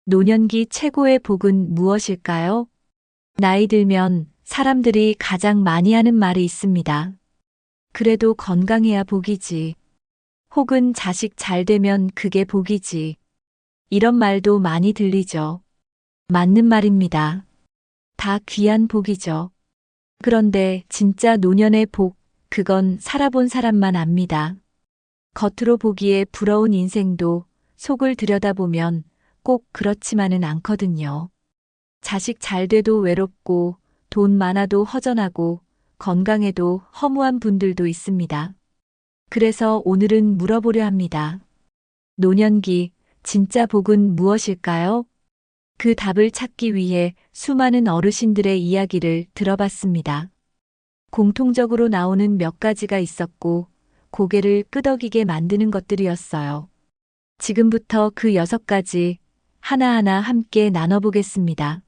노년기 최고의 복은 무엇일까요? 나이 들면 사람들이 가장 많이 하는 말이 있습니다. 그래도 건강해야 복이지. 혹은 자식 잘 되면 그게 복이지. 이런 말도 많이 들리죠. 맞는 말입니다. 다 귀한 복이죠. 그런데 진짜 노년의 복, 그건 살아본 사람만 압니다. 겉으로 보기에 부러운 인생도 속을 들여다보면 꼭 그렇지만은 않거든요. 자식 잘 돼도 외롭고 돈 많아도 허전하고 건강해도 허무한 분들도 있습니다. 그래서 오늘은 물어보려 합니다. 노년기, 진짜 복은 무엇일까요? 그 답을 찾기 위해 수많은 어르신들의 이야기를 들어봤습니다. 공통적으로 나오는 몇 가지가 있었고 고개를 끄덕이게 만드는 것들이었어요. 지금부터 그 6가지 하나하나 함께 나눠보겠습니다.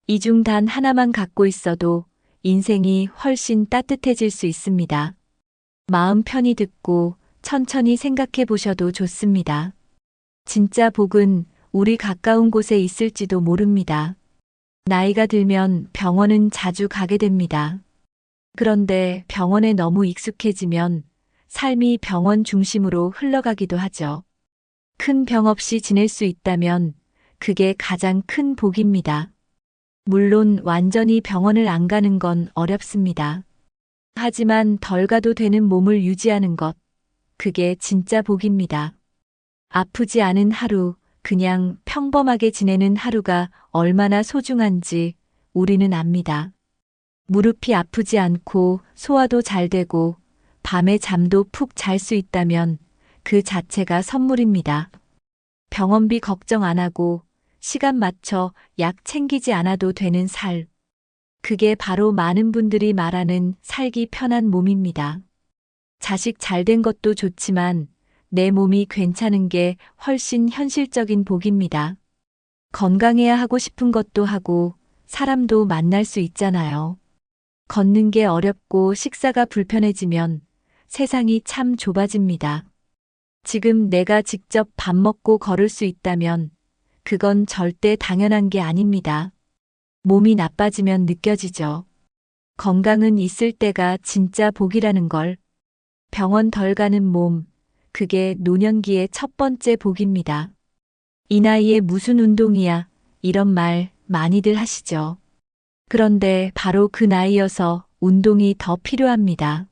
이 중 단 하나만 갖고 있어도 인생이 훨씬 따뜻해질 수 있습니다. 마음 편히 듣고 천천히 생각해 보셔도 좋습니다. 진짜 복은 우리 가까운 곳에 있을지도 모릅니다. 나이가 들면 병원은 자주 가게 됩니다. 그런데 병원에 너무 익숙해지면 삶이 병원 중심으로 흘러가기도 하죠. 큰 병 없이 지낼 수 있다면 그게 가장 큰 복입니다. 물론 완전히 병원을 안 가는 건 어렵습니다. 하지만 덜 가도 되는 몸을 유지하는 것, 그게 진짜 복입니다. 아프지 않은 하루, 그냥 평범하게 지내는 하루가 얼마나 소중한지 우리는 압니다. 무릎이 아프지 않고 소화도 잘 되고 밤에 잠도 푹 잘 수 있다면 그 자체가 선물입니다. 병원비 걱정 안 하고 시간 맞춰 약 챙기지 않아도 되는 삶. 그게 바로 많은 분들이 말하는 살기 편한 몸입니다. 자식 잘 된 것도 좋지만 내 몸이 괜찮은 게 훨씬 현실적인 복입니다. 건강해야 하고 싶은 것도 하고 사람도 만날 수 있잖아요. 걷는 게 어렵고 식사가 불편해지면 세상이 참 좁아집니다. 지금 내가 직접 밥 먹고 걸을 수 있다면 그건 절대 당연한 게 아닙니다. 몸이 나빠지면 느껴지죠. 건강은 있을 때가 진짜 복이라는 걸. 병원 덜 가는 몸, 그게 노년기의 첫 번째 복입니다. 이 나이에 무슨 운동이야? 이런 말 많이들 하시죠. 그런데 바로 그 나이여서 운동이 더 필요합니다.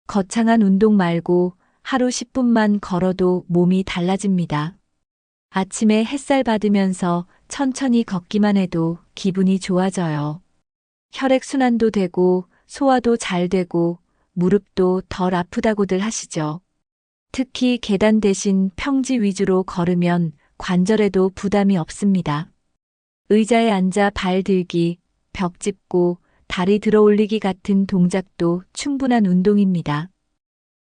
거창한 운동 말고 하루 10분만 걸어도 몸이 달라집니다. 아침에 햇살 받으면서 천천히 걷기만 해도 기분이 좋아져요. 혈액순환도 되고 소화도 잘 되고 무릎도 덜 아프다고들 하시죠. 특히 계단 대신 평지 위주로 걸으면 관절에도 부담이 없습니다. 의자에 앉아 발 들기, 벽 짚고 다리 들어 올리기 같은 동작도 충분한 운동입니다.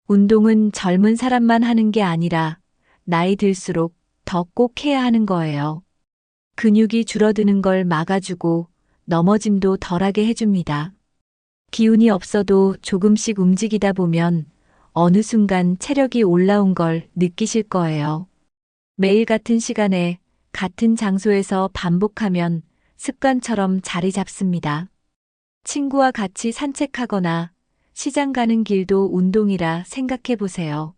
운동은 젊은 사람만 하는 게 아니라 나이 들수록 더 꼭 해야 하는 거예요. 근육이 줄어드는 걸 막아주고 넘어짐도 덜하게 해줍니다. 기운이 없어도 조금씩 움직이다 보면 어느 순간 체력이 올라온 걸 느끼실 거예요. 매일 같은 시간에 같은 장소에서 반복하면 습관처럼 자리 잡습니다. 친구와 같이 산책하거나 시장 가는 길도 운동이라 생각해 보세요.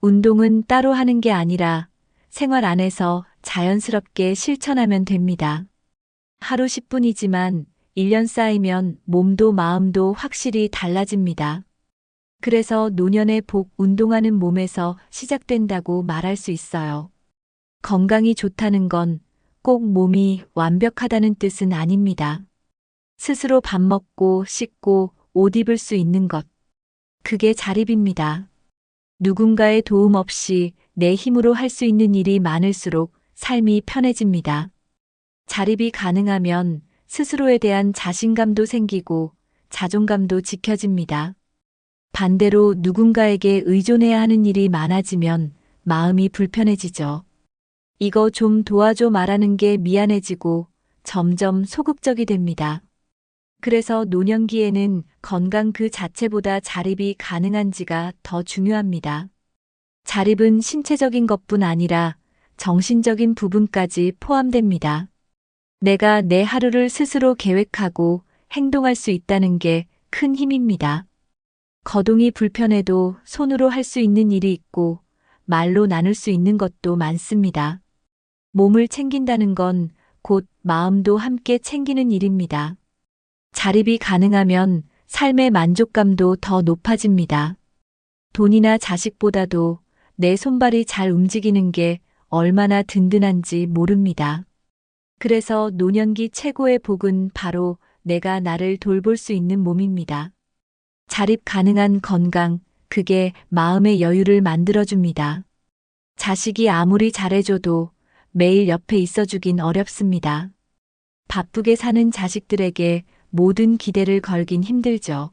운동은 따로 하는 게 아니라 생활 안에서 자연스럽게 실천하면 됩니다. 하루 10분이지만 1년 쌓이면 몸도 마음도 확실히 달라집니다. 그래서 노년의 복, 운동하는 몸에서 시작된다고 말할 수 있어요. 건강이 좋다는 건 꼭 몸이 완벽하다는 뜻은 아닙니다. 스스로 밥 먹고 씻고 옷 입을 수 있는 것. 그게 자립입니다. 누군가의 도움 없이 내 힘으로 할 수 있는 일이 많을수록 삶이 편해집니다. 자립이 가능하면 스스로에 대한 자신감도 생기고 자존감도 지켜집니다. 반대로 누군가에게 의존해야 하는 일이 많아지면 마음이 불편해지죠. 이거 좀 도와줘 말하는 게 미안해지고 점점 소극적이 됩니다. 그래서 노년기에는 건강 그 자체보다 자립이 가능한지가 더 중요합니다. 자립은 신체적인 것뿐 아니라 정신적인 부분까지 포함됩니다. 내가 내 하루를 스스로 계획하고 행동할 수 있다는 게 큰 힘입니다. 거동이 불편해도 손으로 할 수 있는 일이 있고 말로 나눌 수 있는 것도 많습니다. 몸을 챙긴다는 건 곧 마음도 함께 챙기는 일입니다. 자립이 가능하면 삶의 만족감도 더 높아집니다. 돈이나 자식보다도 내 손발이 잘 움직이는 게 얼마나 든든한지 모릅니다. 그래서 노년기 최고의 복은 바로 내가 나를 돌볼 수 있는 몸입니다. 자립 가능한 건강, 그게 마음의 여유를 만들어줍니다. 자식이 아무리 잘해줘도 매일 옆에 있어주긴 어렵습니다. 바쁘게 사는 자식들에게 모든 기대를 걸긴 힘들죠.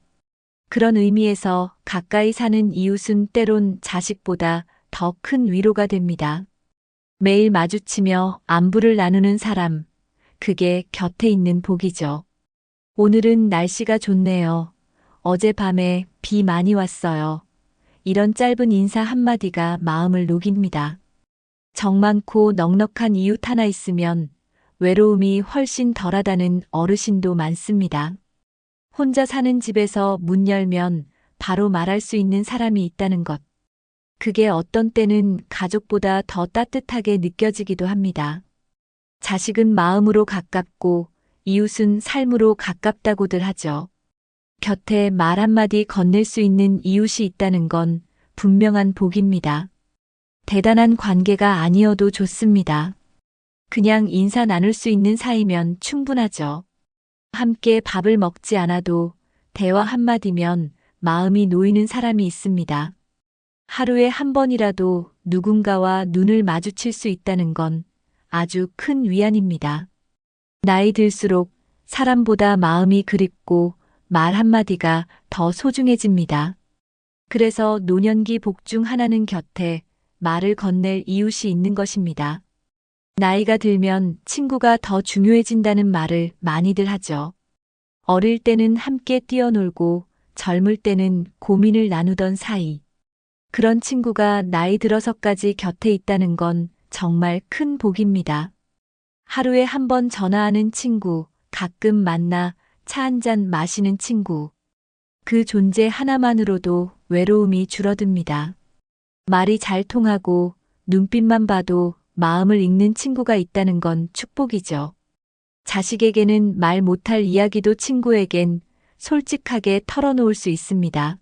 그런 의미에서 가까이 사는 이웃은 때론 자식보다 더 큰 위로가 됩니다. 매일 마주치며 안부를 나누는 사람, 그게 곁에 있는 복이죠. 오늘은 날씨가 좋네요. 어젯밤에 비 많이 왔어요. 이런 짧은 인사 한마디가 마음을 녹입니다. 정 많고 넉넉한 이웃 하나 있으면 외로움이 훨씬 덜하다는 어르신도 많습니다. 혼자 사는 집에서 문 열면 바로 말할 수 있는 사람이 있다는 것. 그게 어떤 때는 가족보다 더 따뜻하게 느껴지기도 합니다. 자식은 마음으로 가깝고 이웃은 삶으로 가깝다고들 하죠. 곁에 말 한마디 건넬 수 있는 이웃이 있다는 건 분명한 복입니다. 대단한 관계가 아니어도 좋습니다. 그냥 인사 나눌 수 있는 사이면 충분하죠. 함께 밥을 먹지 않아도 대화 한마디면 마음이 놓이는 사람이 있습니다. 하루에 한 번이라도 누군가와 눈을 마주칠 수 있다는 건 아주 큰 위안입니다. 나이 들수록 사람보다 마음이 그립고 말 한마디가 더 소중해집니다. 그래서 노년기 복 중 하나는 곁에 말을 건넬 이웃이 있는 것입니다. 나이가 들면 친구가 더 중요해진다는 말을 많이들 하죠. 어릴 때는 함께 뛰어놀고 젊을 때는 고민을 나누던 사이. 그런 친구가 나이 들어서까지 곁에 있다는 건 정말 큰 복입니다. 하루에 한 번 전화하는 친구, 가끔 만나 차 한 잔 마시는 친구. 그 존재 하나만으로도 외로움이 줄어듭니다. 말이 잘 통하고 눈빛만 봐도 마음을 읽는 친구가 있다는 건 축복이죠. 자식에게는 말 못할 이야기도 친구에겐 솔직하게 털어놓을 수 있습니다.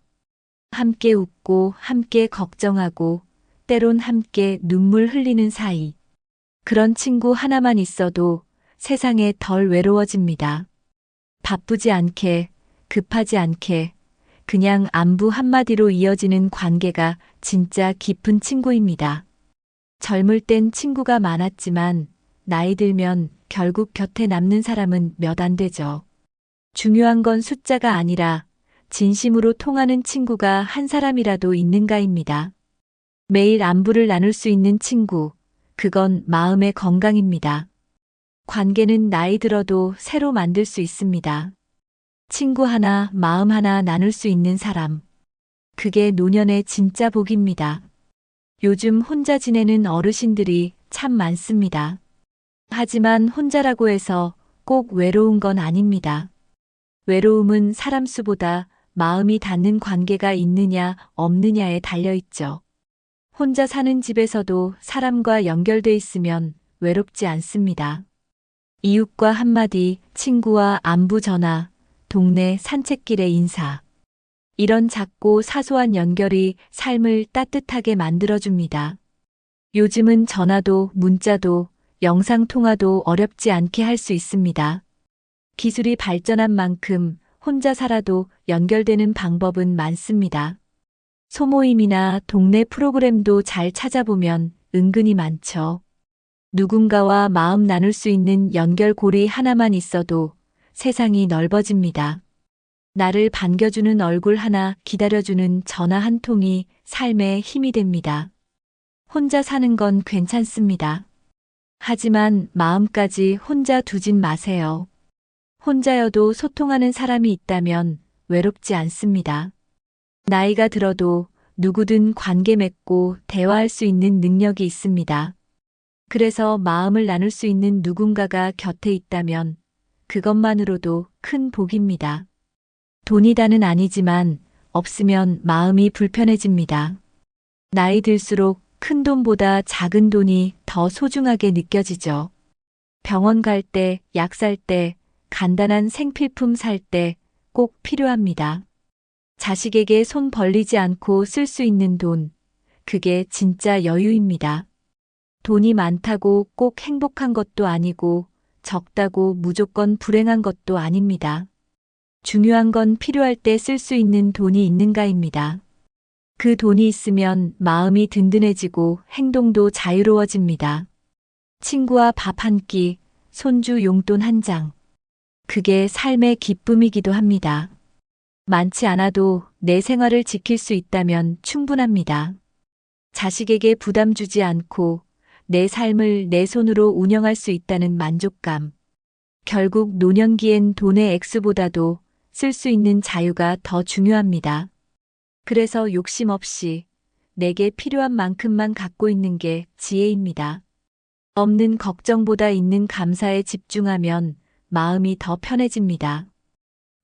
함께 웃고 함께 걱정하고 때론 함께 눈물 흘리는 사이. 그런 친구 하나만 있어도 세상에 덜 외로워집니다. 바쁘지 않게, 급하지 않게, 그냥 안부 한마디로 이어지는 관계가 진짜 깊은 친구입니다. 젊을 땐 친구가 많았지만 나이 들면 결국 곁에 남는 사람은 몇 안 되죠. 중요한 건 숫자가 아니라 진심으로 통하는 친구가 한 사람이라도 있는가입니다. 매일 안부를 나눌 수 있는 친구, 그건 마음의 건강입니다. 관계는 나이 들어도 새로 만들 수 있습니다. 친구 하나, 마음 하나 나눌 수 있는 사람. 그게 노년의 진짜 복입니다. 요즘 혼자 지내는 어르신들이 참 많습니다. 하지만 혼자라고 해서 꼭 외로운 건 아닙니다. 외로움은 사람 수보다 마음이 닿는 관계가 있느냐 없느냐에 달려있죠. 혼자 사는 집에서도 사람과 연결돼 있으면 외롭지 않습니다. 이웃과 한마디, 친구와 안부 전화, 동네 산책길의 인사. 이런 작고 사소한 연결이 삶을 따뜻하게 만들어줍니다. 요즘은 전화도 문자도 영상통화도 어렵지 않게 할 수 있습니다. 기술이 발전한 만큼 혼자 살아도 연결되는 방법은 많습니다. 소모임이나 동네 프로그램도 잘 찾아보면 은근히 많죠. 누군가와 마음 나눌 수 있는 연결고리 하나만 있어도 세상이 넓어집니다. 나를 반겨주는 얼굴 하나, 기다려주는 전화 한 통이 삶의 힘이 됩니다. 혼자 사는 건 괜찮습니다. 하지만 마음까지 혼자 두진 마세요. 혼자여도 소통하는 사람이 있다면 외롭지 않습니다. 나이가 들어도 누구든 관계 맺고 대화할 수 있는 능력이 있습니다. 그래서 마음을 나눌 수 있는 누군가가 곁에 있다면 그것만으로도 큰 복입니다. 돈이다는 아니지만 없으면 마음이 불편해집니다. 나이 들수록 큰 돈보다 작은 돈이 더 소중하게 느껴지죠. 병원 갈 때, 약 살 때, 간단한 생필품 살 때 꼭 필요합니다. 자식에게 손 벌리지 않고 쓸 수 있는 돈, 그게 진짜 여유입니다. 돈이 많다고 꼭 행복한 것도 아니고 적다고 무조건 불행한 것도 아닙니다. 중요한 건 필요할 때 쓸 수 있는 돈이 있는가입니다. 그 돈이 있으면 마음이 든든해지고 행동도 자유로워집니다. 친구와 밥 한 끼, 손주 용돈 한 장. 그게 삶의 기쁨이기도 합니다. 많지 않아도 내 생활을 지킬 수 있다면 충분합니다. 자식에게 부담 주지 않고 내 삶을 내 손으로 운영할 수 있다는 만족감. 결국 노년기엔 돈의 액수보다도 쓸 수 있는 자유가 더 중요합니다. 그래서 욕심 없이 내게 필요한 만큼만 갖고 있는 게 지혜입니다. 없는 걱정보다 있는 감사에 집중하면 마음이 더 편해집니다.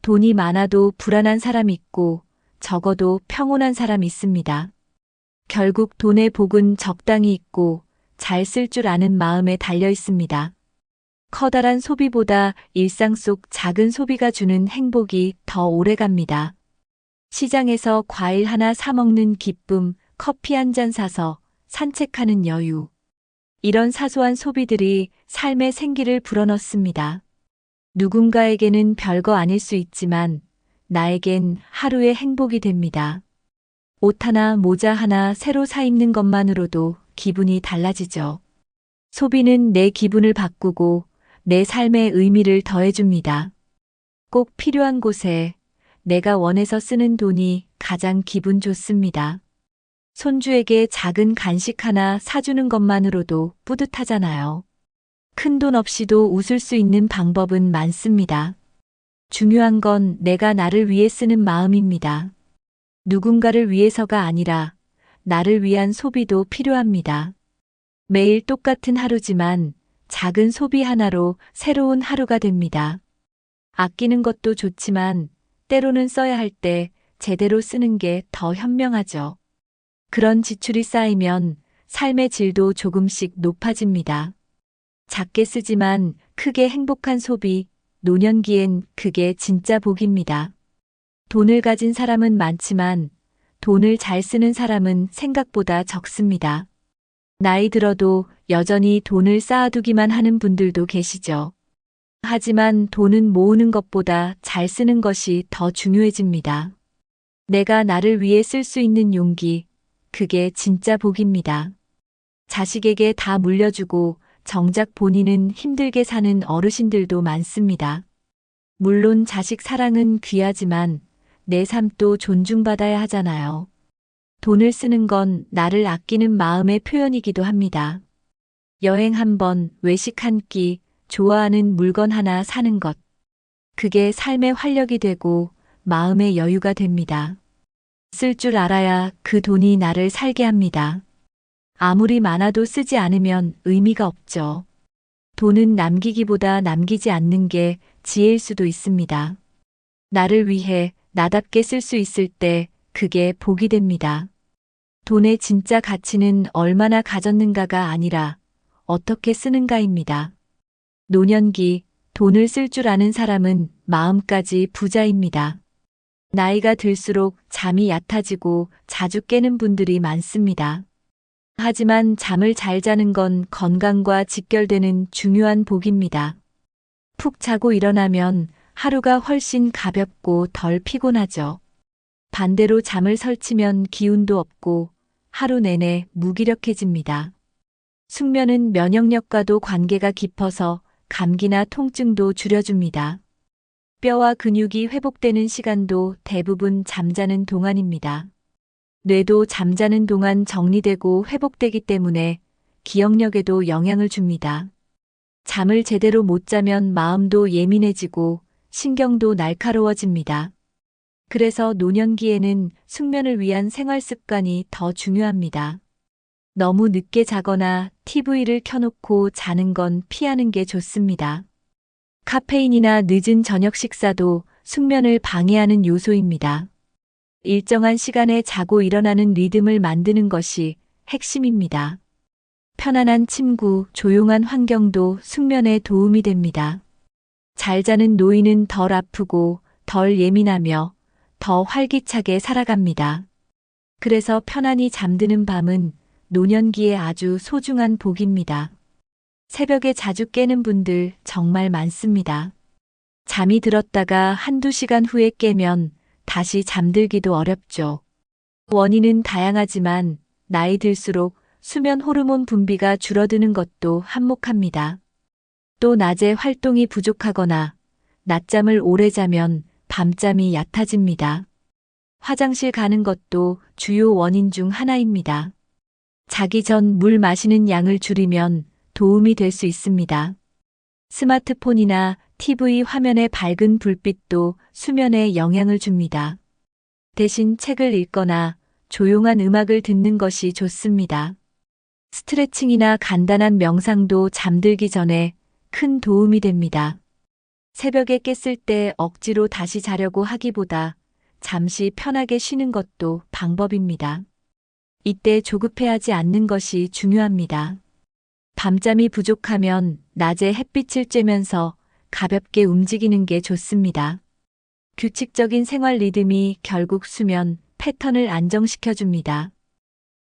돈이 많아도 불안한 사람 있고 적어도 평온한 사람 있습니다. 결국 돈의 복은 적당히 있고 잘 쓸 줄 아는 마음에 달려 있습니다. 커다란 소비보다 일상 속 작은 소비가 주는 행복이 더 오래 갑니다. 시장에서 과일 하나 사 먹는 기쁨, 커피 한 잔 사서 산책하는 여유. 이런 사소한 소비들이 삶의 생기를 불어넣습니다. 누군가에게는 별거 아닐 수 있지만 나에겐 하루의 행복이 됩니다. 옷 하나, 모자 하나 새로 사 입는 것만으로도 기분이 달라지죠. 소비는 내 기분을 바꾸고 내 삶의 의미를 더해줍니다. 꼭 필요한 곳에 내가 원해서 쓰는 돈이 가장 기분 좋습니다. 손주에게 작은 간식 하나 사주는 것만으로도 뿌듯하잖아요. 큰 돈 없이도 웃을 수 있는 방법은 많습니다. 중요한 건 내가 나를 위해 쓰는 마음입니다. 누군가를 위해서가 아니라 나를 위한 소비도 필요합니다. 매일 똑같은 하루지만 작은 소비 하나로 새로운 하루가 됩니다. 아끼는 것도 좋지만 때로는 써야 할 때 제대로 쓰는 게 더 현명하죠. 그런 지출이 쌓이면 삶의 질도 조금씩 높아집니다. 작게 쓰지만 크게 행복한 소비, 노년기엔 그게 진짜 복입니다. 돈을 가진 사람은 많지만 돈을 잘 쓰는 사람은 생각보다 적습니다. 나이 들어도 여전히 돈을 쌓아두기만 하는 분들도 계시죠. 하지만 돈은 모으는 것보다 잘 쓰는 것이 더 중요해집니다. 내가 나를 위해 쓸 수 있는 용기, 그게 진짜 복입니다. 자식에게 다 물려주고 정작 본인은 힘들게 사는 어르신들도 많습니다. 물론 자식 사랑은 귀하지만 내 삶도 존중받아야 하잖아요. 돈을 쓰는 건 나를 아끼는 마음의 표현이기도 합니다. 여행 한 번, 외식 한 끼, 좋아하는 물건 하나 사는 것. 그게 삶의 활력이 되고 마음의 여유가 됩니다. 쓸 줄 알아야 그 돈이 나를 살게 합니다. 아무리 많아도 쓰지 않으면 의미가 없죠. 돈은 남기기보다 남기지 않는 게 지혜일 수도 있습니다. 나를 위해 나답게 쓸 수 있을 때 그게 복이 됩니다. 돈의 진짜 가치는 얼마나 가졌는가가 아니라 어떻게 쓰는가입니다. 노년기, 돈을 쓸 줄 아는 사람은 마음까지 부자입니다. 나이가 들수록 잠이 얕아지고 자주 깨는 분들이 많습니다. 하지만 잠을 잘 자는 건 건강과 직결되는 중요한 복입니다. 푹 자고 일어나면 하루가 훨씬 가볍고 덜 피곤하죠. 반대로 잠을 설치면 기운도 없고 하루 내내 무기력해집니다. 숙면은 면역력과도 관계가 깊어서 감기나 통증도 줄여줍니다. 뼈와 근육이 회복되는 시간도 대부분 잠자는 동안입니다. 뇌도 잠자는 동안 정리되고 회복되기 때문에 기억력에도 영향을 줍니다. 잠을 제대로 못 자면 마음도 예민해지고 신경도 날카로워집니다. 그래서 노년기에는 숙면을 위한 생활 습관이 더 중요합니다. 너무 늦게 자거나 TV를 켜놓고 자는 건 피하는 게 좋습니다. 카페인이나 늦은 저녁 식사도 숙면을 방해하는 요소입니다. 일정한 시간에 자고 일어나는 리듬을 만드는 것이 핵심입니다. 편안한 침구, 조용한 환경도 숙면에 도움이 됩니다. 잘 자는 노인은 덜 아프고 덜 예민하며 더 활기차게 살아갑니다. 그래서 편안히 잠드는 밤은 노년기에 아주 소중한 복입니다. 새벽에 자주 깨는 분들 정말 많습니다. 잠이 들었다가 한두 시간 후에 깨면 다시 잠들기도 어렵죠. 원인은 다양하지만 나이 들수록 수면 호르몬 분비가 줄어드는 것도 한몫합니다. 또 낮에 활동이 부족하거나 낮잠을 오래 자면 밤잠이 얕아집니다. 화장실 가는 것도 주요 원인 중 하나입니다. 자기 전 물 마시는 양을 줄이면 도움이 될 수 있습니다. 스마트폰이나 TV 화면의 밝은 불빛도 수면에 영향을 줍니다. 대신 책을 읽거나 조용한 음악을 듣는 것이 좋습니다. 스트레칭이나 간단한 명상도 잠들기 전에 큰 도움이 됩니다. 새벽에 깼을 때 억지로 다시 자려고 하기보다 잠시 편하게 쉬는 것도 방법입니다. 이때 조급해하지 않는 것이 중요합니다. 밤잠이 부족하면 낮에 햇빛을 쬐면서 가볍게 움직이는 게 좋습니다. 규칙적인 생활 리듬이 결국 수면 패턴을 안정시켜줍니다.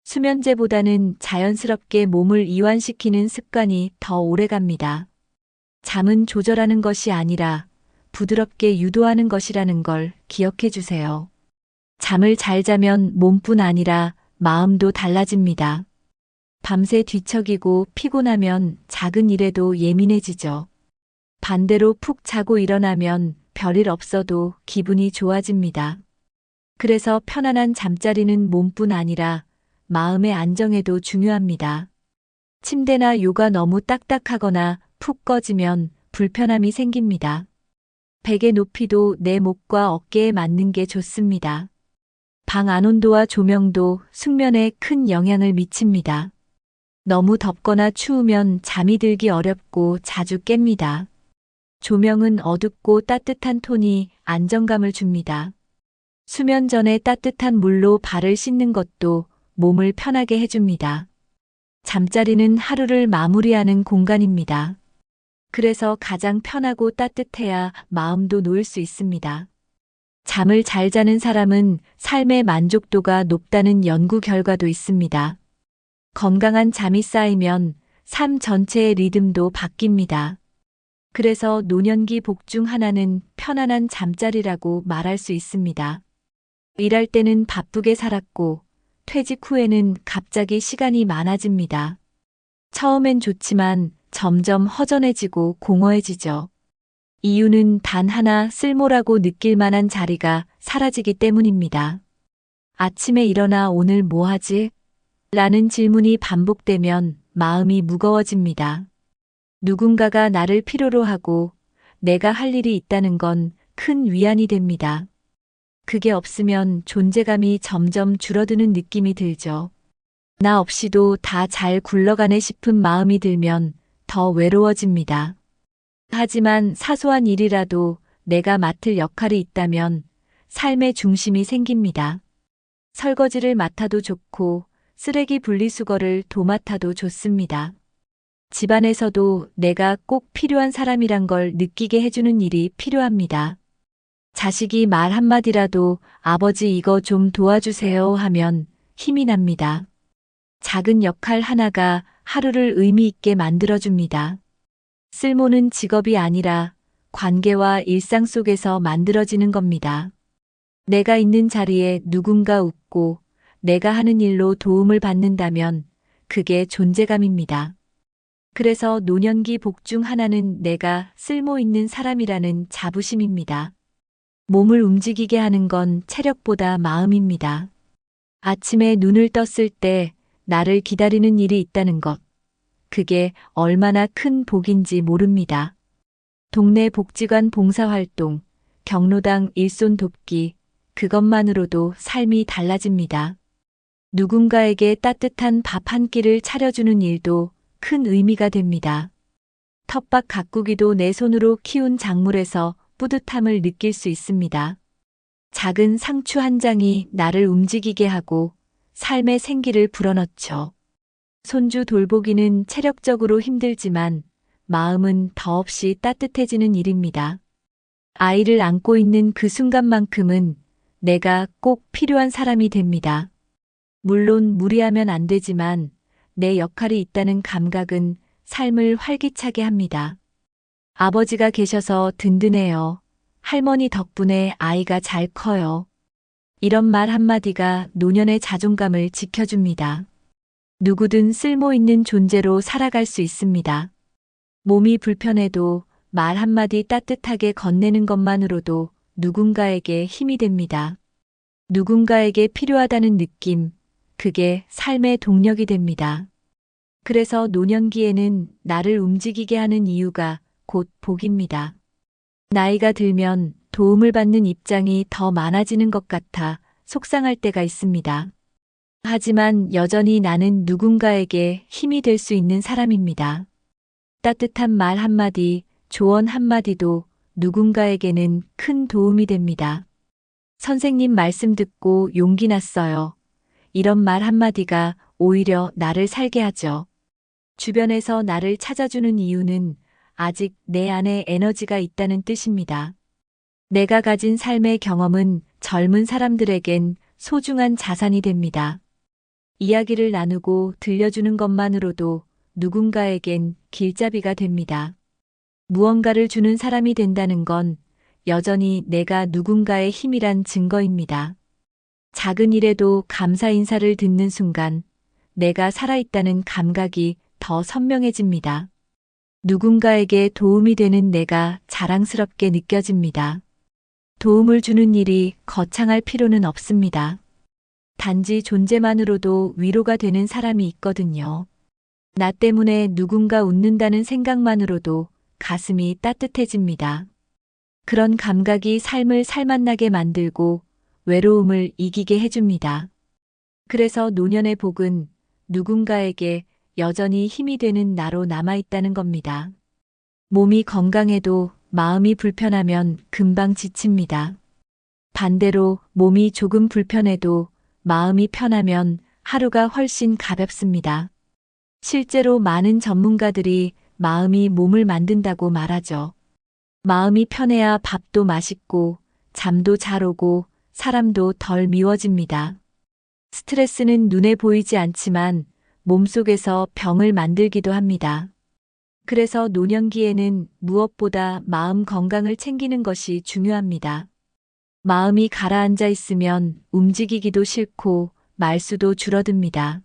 수면제보다는 자연스럽게 몸을 이완시키는 습관이 더 오래갑니다. 잠은 조절하는 것이 아니라 부드럽게 유도하는 것이라는 걸 기억해 주세요. 잠을 잘 자면 몸뿐 아니라 마음도 달라집니다. 밤새 뒤척이고 피곤하면 작은 일에도 예민해지죠. 반대로 푹 자고 일어나면 별일 없어도 기분이 좋아집니다. 그래서 편안한 잠자리는 몸뿐 아니라 마음의 안정에도 중요합니다. 침대나 요가 너무 딱딱하거나 푹 꺼지면 불편함이 생깁니다. 베개 높이도 내 목과 어깨에 맞는 게 좋습니다. 방 안 온도와 조명도 숙면에 큰 영향을 미칩니다. 너무 덥거나 추우면 잠이 들기 어렵고 자주 깹니다. 조명은 어둡고 따뜻한 톤이 안정감을 줍니다. 수면 전에 따뜻한 물로 발을 씻는 것도 몸을 편하게 해줍니다. 잠자리는 하루를 마무리하는 공간입니다. 그래서 가장 편하고 따뜻해야 마음도 놓을 수 있습니다. 잠을 잘 자는 사람은 삶의 만족도가 높다는 연구 결과도 있습니다. 건강한 잠이 쌓이면 삶 전체의 리듬도 바뀝니다. 그래서 노년기 복 중 하나는 편안한 잠자리라고 말할 수 있습니다. 일할 때는 바쁘게 살았고 퇴직 후에는 갑자기 시간이 많아집니다. 처음엔 좋지만 점점 허전해지고 공허해지죠. 이유는 단 하나, 쓸모라고 느낄 만한 자리가 사라지기 때문입니다. 아침에 일어나 오늘 뭐 하지? 라는 질문이 반복되면 마음이 무거워집니다. 누군가가 나를 필요로 하고 내가 할 일이 있다는 건 큰 위안이 됩니다. 그게 없으면 존재감이 점점 줄어드는 느낌이 들죠. 나 없이도 다 잘 굴러가네 싶은 마음이 들면 더 외로워집니다. 하지만 사소한 일이라도 내가 맡을 역할이 있다면 삶의 중심이 생깁니다. 설거지를 맡아도 좋고 쓰레기 분리수거를 도맡아도 좋습니다. 집안에서도 내가 꼭 필요한 사람이란 걸 느끼게 해주는 일이 필요합니다. 자식이 말 한마디라도 아버지 이거 좀 도와주세요 하면 힘이 납니다. 작은 역할 하나가 하루를 의미 있게 만들어줍니다. 쓸모는 직업이 아니라 관계와 일상 속에서 만들어지는 겁니다. 내가 있는 자리에 누군가 웃고 내가 하는 일로 도움을 받는다면 그게 존재감입니다. 그래서 노년기 복 중 하나는 내가 쓸모 있는 사람이라는 자부심입니다. 몸을 움직이게 하는 건 체력보다 마음입니다. 아침에 눈을 떴을 때 나를 기다리는 일이 있다는 것. 그게 얼마나 큰 복인지 모릅니다. 동네 복지관 봉사활동, 경로당 일손 돕기, 그것만으로도 삶이 달라집니다. 누군가에게 따뜻한 밥 한 끼를 차려주는 일도 큰 의미가 됩니다. 텃밭 가꾸기도 내 손으로 키운 작물에서 뿌듯함을 느낄 수 있습니다. 작은 상추 한 장이 나를 움직이게 하고 삶의 생기를 불어넣죠. 손주 돌보기는 체력적으로 힘들지만 마음은 더없이 따뜻해지는 일입니다. 아이를 안고 있는 그 순간만큼은 내가 꼭 필요한 사람이 됩니다. 물론 무리하면 안 되지만 내 역할이 있다는 감각은 삶을 활기차게 합니다. 아버지가 계셔서 든든해요. 할머니 덕분에 아이가 잘 커요. 이런 말 한마디가 노년의 자존감을 지켜줍니다. 누구든 쓸모 있는 존재로 살아갈 수 있습니다. 몸이 불편해도 말 한마디 따뜻하게 건네는 것만으로도 누군가에게 힘이 됩니다. 누군가에게 필요하다는 느낌, 그게 삶의 동력이 됩니다. 그래서 노년기에는 나를 움직이게 하는 이유가 곧 복입니다. 나이가 들면 도움을 받는 입장이 더 많아지는 것 같아 속상할 때가 있습니다. 하지만 여전히 나는 누군가에게 힘이 될 수 있는 사람입니다. 따뜻한 말 한마디, 조언 한마디도 누군가에게는 큰 도움이 됩니다. 선생님 말씀 듣고 용기 났어요. 이런 말 한마디가 오히려 나를 살게 하죠. 주변에서 나를 찾아주는 이유는 아직 내 안에 에너지가 있다는 뜻입니다. 내가 가진 삶의 경험은 젊은 사람들에겐 소중한 자산이 됩니다. 이야기를 나누고 들려주는 것만으로도 누군가에겐 길잡이가 됩니다. 무언가를 주는 사람이 된다는 건 여전히 내가 누군가의 힘이란 증거입니다. 작은 일에도 감사 인사를 듣는 순간 내가 살아있다는 감각이 더 선명해집니다. 누군가에게 도움이 되는 내가 자랑스럽게 느껴집니다. 도움을 주는 일이 거창할 필요는 없습니다. 단지 존재만으로도 위로가 되는 사람이 있거든요. 나 때문에 누군가 웃는다는 생각만으로도 가슴이 따뜻해집니다. 그런 감각이 삶을 살맛나게 만들고 외로움을 이기게 해줍니다. 그래서 노년의 복은 누군가에게 여전히 힘이 되는 나로 남아있다는 겁니다. 몸이 건강해도 마음이 불편하면 금방 지칩니다. 반대로 몸이 조금 불편해도 마음이 편하면 하루가 훨씬 가볍습니다. 실제로 많은 전문가들이 마음이 몸을 만든다고 말하죠. 마음이 편해야 밥도 맛있고 잠도 잘 오고 사람도 덜 미워집니다. 스트레스는 눈에 보이지 않지만 몸속에서 병을 만들기도 합니다. 그래서 노년기에는 무엇보다 마음 건강을 챙기는 것이 중요합니다. 마음이 가라앉아 있으면 움직이기도 싫고 말수도 줄어듭니다.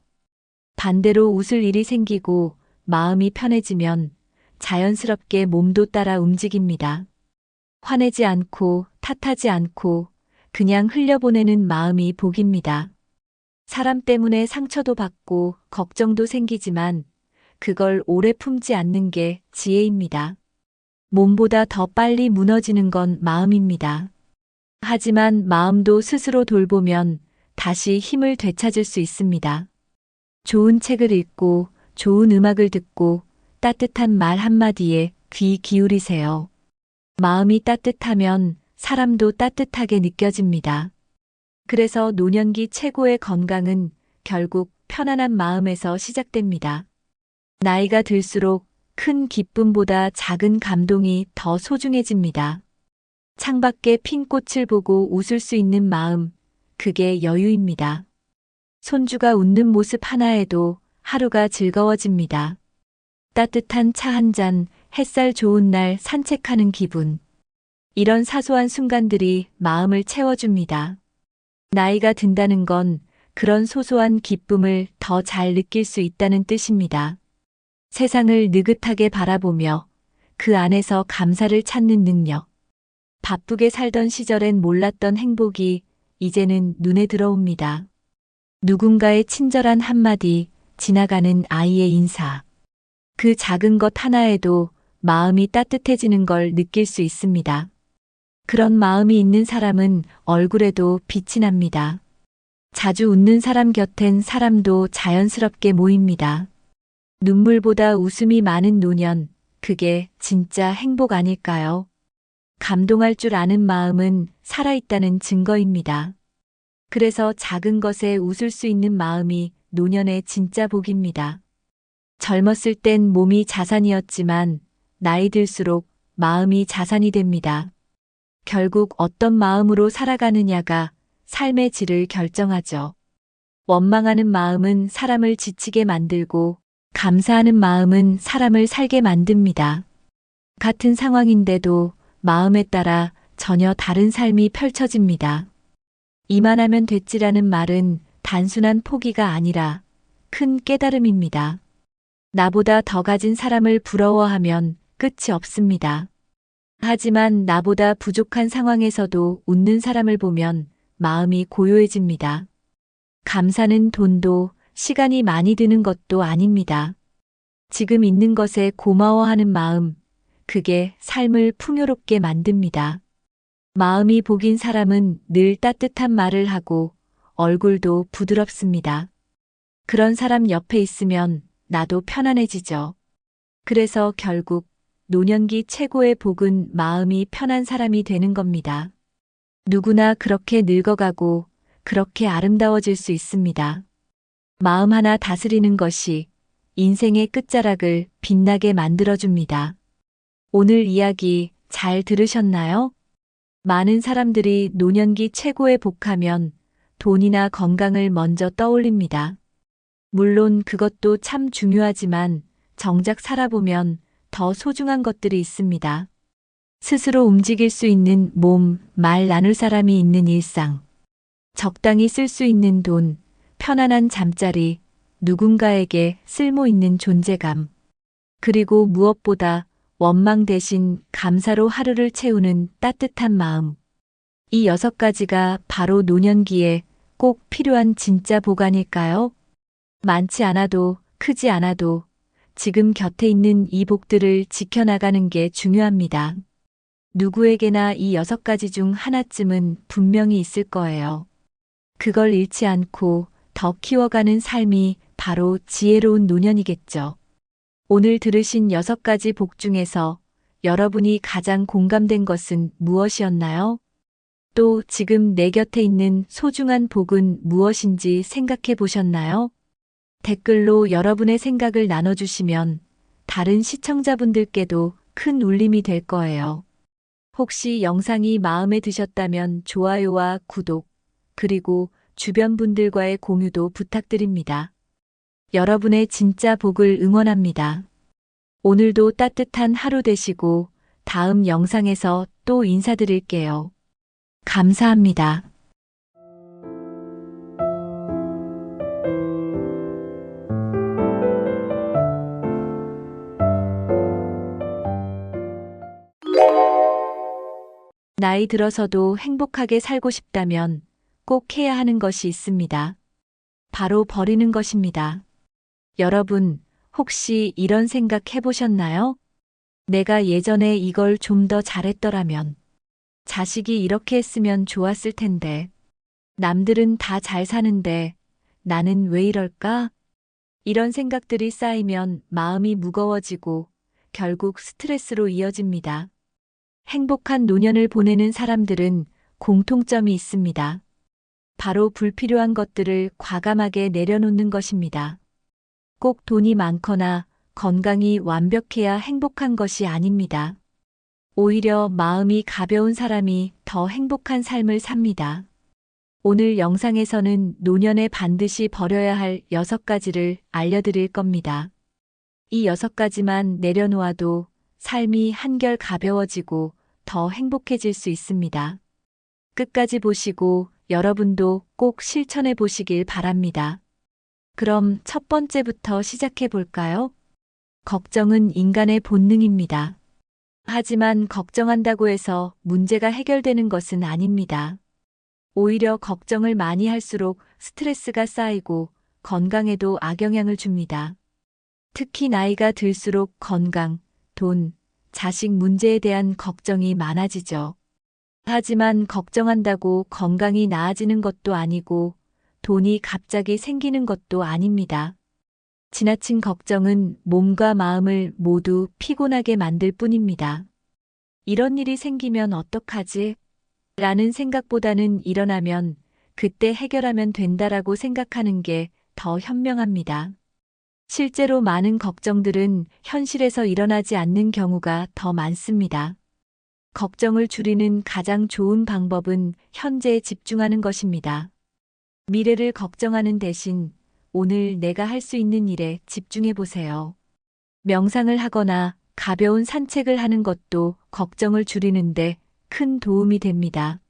반대로 웃을 일이 생기고 마음이 편해지면 자연스럽게 몸도 따라 움직입니다. 화내지 않고 탓하지 않고 그냥 흘려보내는 마음이 복입니다. 사람 때문에 상처도 받고 걱정도 생기지만 그걸 오래 품지 않는 게 지혜입니다. 몸보다 더 빨리 무너지는 건 마음입니다. 하지만 마음도 스스로 돌보면 다시 힘을 되찾을 수 있습니다. 좋은 책을 읽고 좋은 음악을 듣고 따뜻한 말 한마디에 귀 기울이세요. 마음이 따뜻하면 사람도 따뜻하게 느껴집니다. 그래서 노년기 최고의 건강은 결국 편안한 마음에서 시작됩니다. 나이가 들수록 큰 기쁨보다 작은 감동이 더 소중해집니다. 창밖에 핀 꽃을 보고 웃을 수 있는 마음, 그게 여유입니다. 손주가 웃는 모습 하나에도 하루가 즐거워집니다. 따뜻한 차 한 잔, 햇살 좋은 날 산책하는 기분. 이런 사소한 순간들이 마음을 채워줍니다. 나이가 든다는 건 그런 소소한 기쁨을 더 잘 느낄 수 있다는 뜻입니다. 세상을 느긋하게 바라보며 그 안에서 감사를 찾는 능력. 바쁘게 살던 시절엔 몰랐던 행복이 이제는 눈에 들어옵니다. 누군가의 친절한 한마디, 지나가는 아이의 인사. 그 작은 것 하나에도 마음이 따뜻해지는 걸 느낄 수 있습니다. 그런 마음이 있는 사람은 얼굴에도 빛이 납니다. 자주 웃는 사람 곁엔 사람도 자연스럽게 모입니다. 눈물보다 웃음이 많은 노년, 그게 진짜 행복 아닐까요? 감동할 줄 아는 마음은 살아있다는 증거입니다. 그래서 작은 것에 웃을 수 있는 마음이 노년의 진짜 복입니다. 젊었을 땐 몸이 자산이었지만 나이 들수록 마음이 자산이 됩니다. 결국 어떤 마음으로 살아가느냐가 삶의 질을 결정하죠. 원망하는 마음은 사람을 지치게 만들고 감사하는 마음은 사람을 살게 만듭니다. 같은 상황인데도 마음에 따라 전혀 다른 삶이 펼쳐집니다. 이만하면 됐지라는 말은 단순한 포기가 아니라 큰 깨달음입니다. 나보다 더 가진 사람을 부러워하면 끝이 없습니다. 하지만 나보다 부족한 상황에서도 웃는 사람을 보면 마음이 고요해집니다. 감사는 돈도 시간이 많이 드는 것도 아닙니다. 지금 있는 것에 고마워하는 마음, 그게 삶을 풍요롭게 만듭니다. 마음이 복인 사람은 늘 따뜻한 말을 하고 얼굴도 부드럽습니다. 그런 사람 옆에 있으면 나도 편안해지죠. 그래서 결국 노년기 최고의 복은 마음이 편한 사람이 되는 겁니다. 누구나 그렇게 늙어가고 그렇게 아름다워질 수 있습니다. 마음 하나 다스리는 것이 인생의 끝자락을 빛나게 만들어줍니다. 오늘 이야기 잘 들으셨나요? 많은 사람들이 노년기 최고의 복하면 돈이나 건강을 먼저 떠올립니다. 물론 그것도 참 중요하지만 정작 살아보면 더 소중한 것들이 있습니다. 스스로 움직일 수 있는 몸, 말 나눌 사람이 있는 일상, 적당히 쓸 수 있는 돈, 편안한 잠자리, 누군가에게 쓸모 있는 존재감, 그리고 무엇보다 원망 대신 감사로 하루를 채우는 따뜻한 마음. 이 6가지가 바로 노년기에 꼭 필요한 진짜 복 아닐까요? 많지 않아도 크지 않아도 지금 곁에 있는 이 복들을 지켜나가는 게 중요합니다. 누구에게나 이 6가지 중 하나쯤은 분명히 있을 거예요. 그걸 잃지 않고 더 키워가는 삶이 바로 지혜로운 노년이겠죠. 오늘 들으신 6가지 복 중에서 여러분이 가장 공감된 것은 무엇이었나요? 또 지금 내 곁에 있는 소중한 복은 무엇인지 생각해 보셨나요? 댓글로 여러분의 생각을 나눠주시면 다른 시청자분들께도 큰 울림이 될 거예요. 혹시 영상이 마음에 드셨다면 좋아요와 구독, 그리고 주변 분들과의 공유도 부탁드립니다. 여러분의 진짜 복을 응원합니다. 오늘도 따뜻한 하루 되시고 다음 영상에서 또 인사드릴게요. 감사합니다. 나이 들어서도 행복하게 살고 싶다면 꼭 해야 하는 것이 있습니다. 바로 버리는 것입니다. 여러분, 혹시 이런 생각 해보셨나요? 내가 예전에 이걸 좀 더 잘했더라면, 자식이 이렇게 했으면 좋았을 텐데, 남들은 다 잘 사는데 나는 왜 이럴까? 이런 생각들이 쌓이면 마음이 무거워지고 결국 스트레스로 이어집니다. 행복한 노년을 보내는 사람들은 공통점이 있습니다. 바로 불필요한 것들을 과감하게 내려놓는 것입니다. 꼭 돈이 많거나 건강이 완벽해야 행복한 것이 아닙니다. 오히려 마음이 가벼운 사람이 더 행복한 삶을 삽니다. 오늘 영상에서는 노년에 반드시 버려야 할 6가지를 알려드릴 겁니다. 이 6가지만 내려놓아도 삶이 한결 가벼워지고 더 행복해질 수 있습니다. 끝까지 보시고 여러분도 꼭 실천해 보시길 바랍니다. 그럼 첫 번째부터 시작해 볼까요? 걱정은 인간의 본능입니다. 하지만 걱정한다고 해서 문제가 해결되는 것은 아닙니다. 오히려 걱정을 많이 할수록 스트레스가 쌓이고 건강에도 악영향을 줍니다. 특히 나이가 들수록 건강, 돈, 자식 문제에 대한 걱정이 많아지죠. 하지만 걱정한다고 건강이 나아지는 것도 아니고 돈이 갑자기 생기는 것도 아닙니다. 지나친 걱정은 몸과 마음을 모두 피곤하게 만들 뿐입니다. 이런 일이 생기면 어떡하지? 라는 생각보다는 일어나면 그때 해결하면 된다라고 생각하는 게 더 현명합니다. 실제로 많은 걱정들은 현실에서 일어나지 않는 경우가 더 많습니다. 걱정을 줄이는 가장 좋은 방법은 현재에 집중하는 것입니다. 미래를 걱정하는 대신 오늘 내가 할 수 있는 일에 집중해 보세요. 명상을 하거나 가벼운 산책을 하는 것도 걱정을 줄이는데 큰 도움이 됩니다.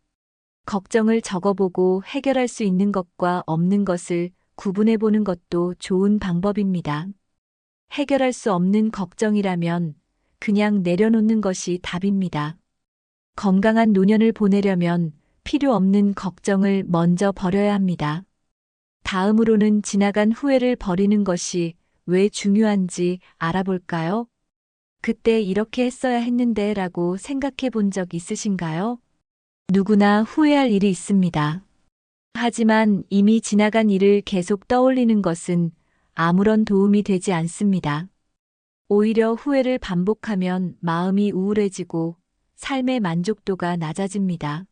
걱정을 적어보고 해결할 수 있는 것과 없는 것을 구분해 보는 것도 좋은 방법입니다. 해결할 수 없는 걱정이라면 그냥 내려놓는 것이 답입니다. 건강한 노년을 보내려면 필요 없는 걱정을 먼저 버려야 합니다. 다음으로는 지나간 후회를 버리는 것이 왜 중요한지 알아볼까요? 그때 이렇게 했어야 했는데 라고 생각해 본 적 있으신가요? 누구나 후회할 일이 있습니다. 하지만 이미 지나간 일을 계속 떠올리는 것은 아무런 도움이 되지 않습니다. 오히려 후회를 반복하면 마음이 우울해지고 삶의 만족도가 낮아집니다.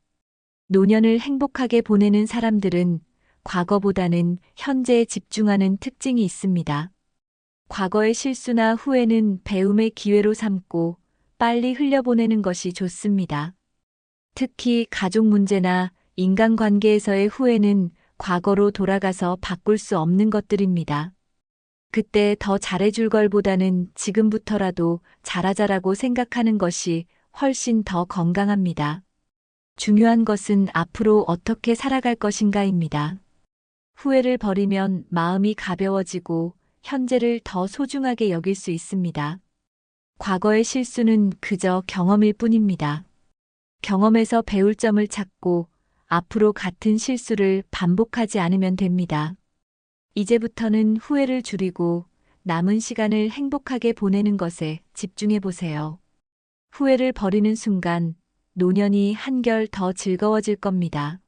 노년을 행복하게 보내는 사람들은 과거보다는 현재에 집중하는 특징이 있습니다. 과거의 실수나 후회는 배움의 기회로 삼고 빨리 흘려보내는 것이 좋습니다. 특히 가족 문제나 인간관계에서의 후회는 과거로 돌아가서 바꿀 수 없는 것들입니다. 그때 더 잘해줄 걸보다는 지금부터라도 잘하자라고 생각하는 것이 훨씬 더 건강합니다. 중요한 것은 앞으로 어떻게 살아갈 것인가입니다. 후회를 버리면 마음이 가벼워지고 현재를 더 소중하게 여길 수 있습니다. 과거의 실수는 그저 경험일 뿐입니다. 경험에서 배울 점을 찾고 앞으로 같은 실수를 반복하지 않으면 됩니다. 이제부터는 후회를 줄이고 남은 시간을 행복하게 보내는 것에 집중해 보세요. 후회를 버리는 순간 노년이 한결 더 즐거워질 겁니다.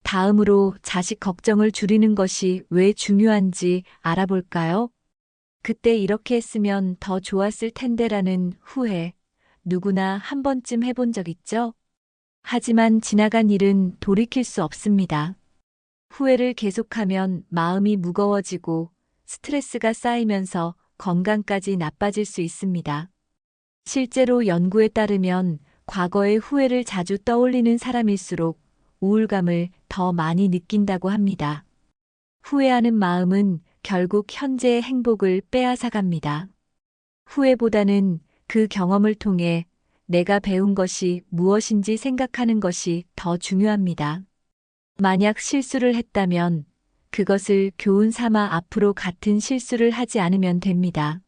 다음으로 자식 걱정을 줄이는 것이 왜 중요한지 알아볼까요? 그때 이렇게 했으면 더 좋았을 텐데라는 후회, 누구나 한 번쯤 해본 적 있죠? 하지만 지나간 일은 돌이킬 수 없습니다. 후회를 계속하면 마음이 무거워지고 스트레스가 쌓이면서 건강까지 나빠질 수 있습니다. 실제로 연구에 따르면 과거의 후회를 자주 떠올리는 사람일수록 우울감을 더 많이 느낀다고 합니다. 후회하는 마음은 결국 현재의 행복을 빼앗아갑니다. 후회보다는 그 경험을 통해 내가 배운 것이 무엇인지 생각하는 것이 더 중요합니다. 만약 실수를 했다면 그것을 교훈 삼아 앞으로 같은 실수를 하지 않으면 됩니다.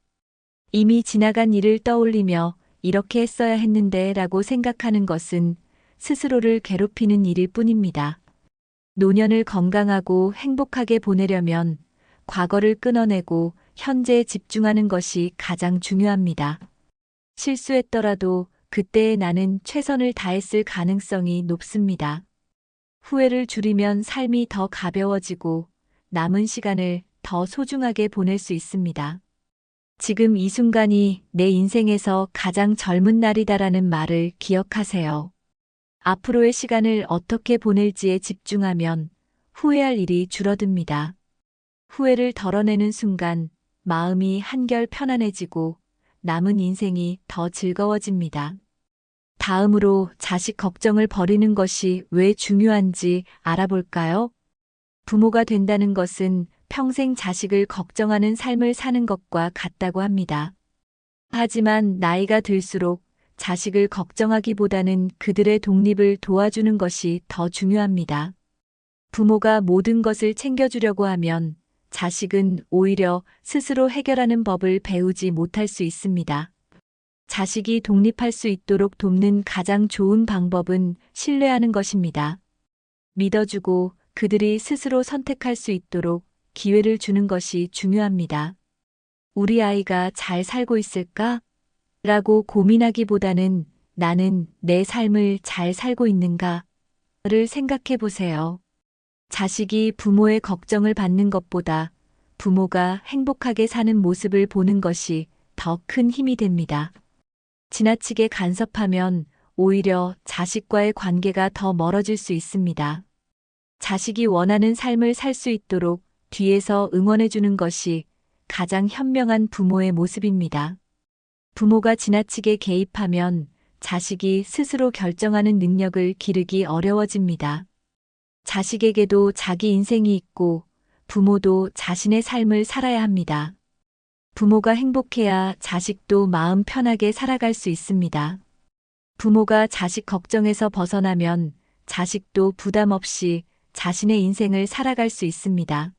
이미 지나간 일을 떠올리며 이렇게 했어야 했는데 라고 생각하는 것은 스스로를 괴롭히는 일일 뿐입니다. 노년을 건강하고 행복하게 보내려면 과거를 끊어내고 현재에 집중하는 것이 가장 중요합니다. 실수했더라도 그때의 나는 최선을 다했을 가능성이 높습니다. 후회를 줄이면 삶이 더 가벼워지고 남은 시간을 더 소중하게 보낼 수 있습니다. 지금 이 순간이 내 인생에서 가장 젊은 날이다라는 말을 기억하세요. 앞으로의 시간을 어떻게 보낼지에 집중하면 후회할 일이 줄어듭니다. 후회를 덜어내는 순간 마음이 한결 편안해지고 남은 인생이 더 즐거워집니다. 다음으로 자식 걱정을 버리는 것이 왜 중요한지 알아볼까요? 부모가 된다는 것은 평생 자식을 걱정하는 삶을 사는 것과 같다고 합니다. 하지만 나이가 들수록 자식을 걱정하기보다는 그들의 독립을 도와주는 것이 더 중요합니다. 부모가 모든 것을 챙겨주려고 하면 자식은 오히려 스스로 해결하는 법을 배우지 못할 수 있습니다. 자식이 독립할 수 있도록 돕는 가장 좋은 방법은 신뢰하는 것입니다. 믿어주고 그들이 스스로 선택할 수 있도록 기회를 주는 것이 중요합니다. 우리 아이가 잘 살고 있을까? 라고 고민하기보다는 나는 내 삶을 잘 살고 있는가?를 생각해 보세요. 자식이 부모의 걱정을 받는 것보다 부모가 행복하게 사는 모습을 보는 것이 더 큰 힘이 됩니다. 지나치게 간섭하면 오히려 자식과의 관계가 더 멀어질 수 있습니다. 자식이 원하는 삶을 살 수 있도록 뒤에서 응원해주는 것이 가장 현명한 부모의 모습입니다. 부모가 지나치게 개입하면 자식이 스스로 결정하는 능력을 기르기 어려워집니다. 자식에게도 자기 인생이 있고 부모도 자신의 삶을 살아야 합니다. 부모가 행복해야 자식도 마음 편하게 살아갈 수 있습니다. 부모가 자식 걱정에서 벗어나면 자식도 부담 없이 자신의 인생을 살아갈 수 있습니다.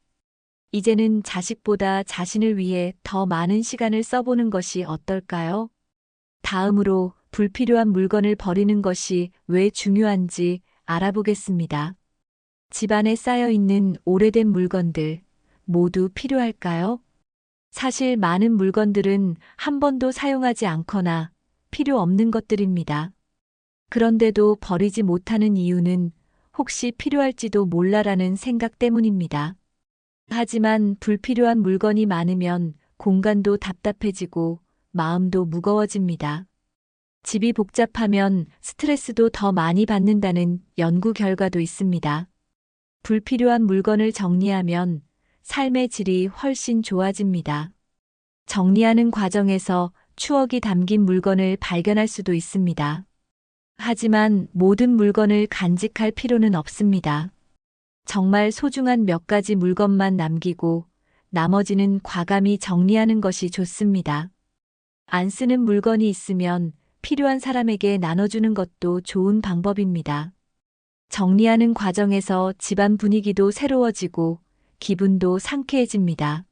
이제는 자식보다 자신을 위해 더 많은 시간을 써보는 것이 어떨까요? 다음으로 불필요한 물건을 버리는 것이 왜 중요한지 알아보겠습니다. 집안에 쌓여 있는 오래된 물건들 모두 필요할까요? 사실 많은 물건들은 한 번도 사용하지 않거나 필요 없는 것들입니다. 그런데도 버리지 못하는 이유는 혹시 필요할지도 몰라라는 생각 때문입니다. 하지만 불필요한 물건이 많으면 공간도 답답해지고 마음도 무거워집니다. 집이 복잡하면 스트레스도 더 많이 받는다는 연구 결과도 있습니다. 불필요한 물건을 정리하면 삶의 질이 훨씬 좋아집니다. 정리하는 과정에서 추억이 담긴 물건을 발견할 수도 있습니다. 하지만 모든 물건을 간직할 필요는 없습니다. 정말 소중한 몇 가지 물건만 남기고 나머지는 과감히 정리하는 것이 좋습니다. 안 쓰는 물건이 있으면 필요한 사람에게 나눠주는 것도 좋은 방법입니다. 정리하는 과정에서 집안 분위기도 새로워지고 기분도 상쾌해집니다.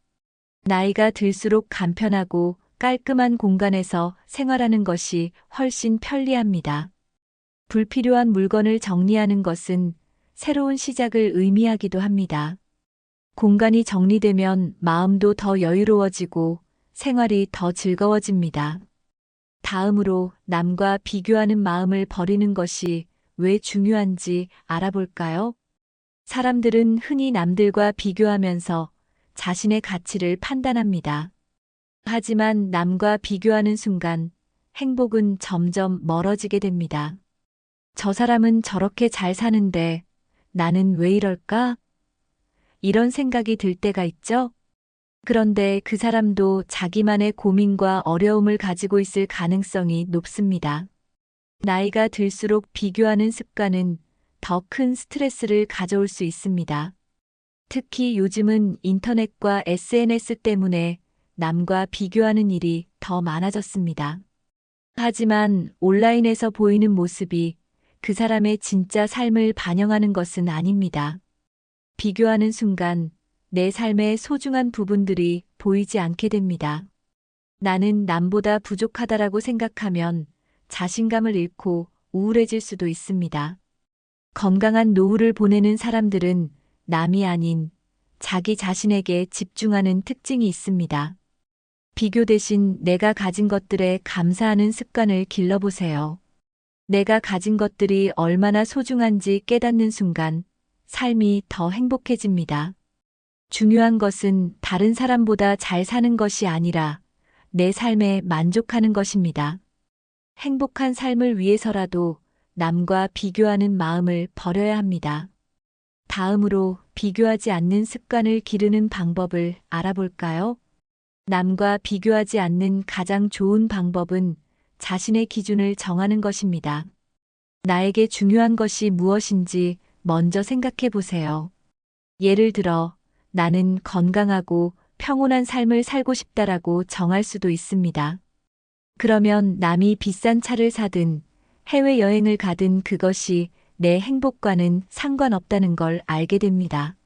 나이가 들수록 간편하고 깔끔한 공간에서 생활하는 것이 훨씬 편리합니다. 불필요한 물건을 정리하는 것은 새로운 시작을 의미하기도 합니다. 공간이 정리되면 마음도 더 여유로워지고 생활이 더 즐거워집니다. 다음으로 남과 비교하는 마음을 버리는 것이 왜 중요한지 알아볼까요? 사람들은 흔히 남들과 비교하면서 자신의 가치를 판단합니다. 하지만 남과 비교하는 순간 행복은 점점 멀어지게 됩니다. 저 사람은 저렇게 잘 사는데 나는 왜 이럴까? 이런 생각이 들 때가 있죠? 그런데 그 사람도 자기만의 고민과 어려움을 가지고 있을 가능성이 높습니다. 나이가 들수록 비교하는 습관은 더 큰 스트레스를 가져올 수 있습니다. 특히 요즘은 인터넷과 SNS 때문에 남과 비교하는 일이 더 많아졌습니다. 하지만 온라인에서 보이는 모습이 그 사람의 진짜 삶을 반영하는 것은 아닙니다. 비교하는 순간 내 삶의 소중한 부분들이 보이지 않게 됩니다. 나는 남보다 부족하다라고 생각하면 자신감을 잃고 우울해질 수도 있습니다. 건강한 노후를 보내는 사람들은 남이 아닌 자기 자신에게 집중하는 특징이 있습니다. 비교 대신 내가 가진 것들에 감사하는 습관을 길러보세요. 내가 가진 것들이 얼마나 소중한지 깨닫는 순간 삶이 더 행복해집니다. 중요한 것은 다른 사람보다 잘 사는 것이 아니라 내 삶에 만족하는 것입니다. 행복한 삶을 위해서라도 남과 비교하는 마음을 버려야 합니다. 다음으로 비교하지 않는 습관을 기르는 방법을 알아볼까요? 남과 비교하지 않는 가장 좋은 방법은 자신의 기준을 정하는 것입니다. 나에게 중요한 것이 무엇인지 먼저 생각해 보세요. 예를 들어, 나는 건강하고 평온한 삶을 살고 싶다라고 정할 수도 있습니다. 그러면 남이 비싼 차를 사든 해외여행을 가든 그것이 내 행복과는 상관없다는 걸 알게 됩니다.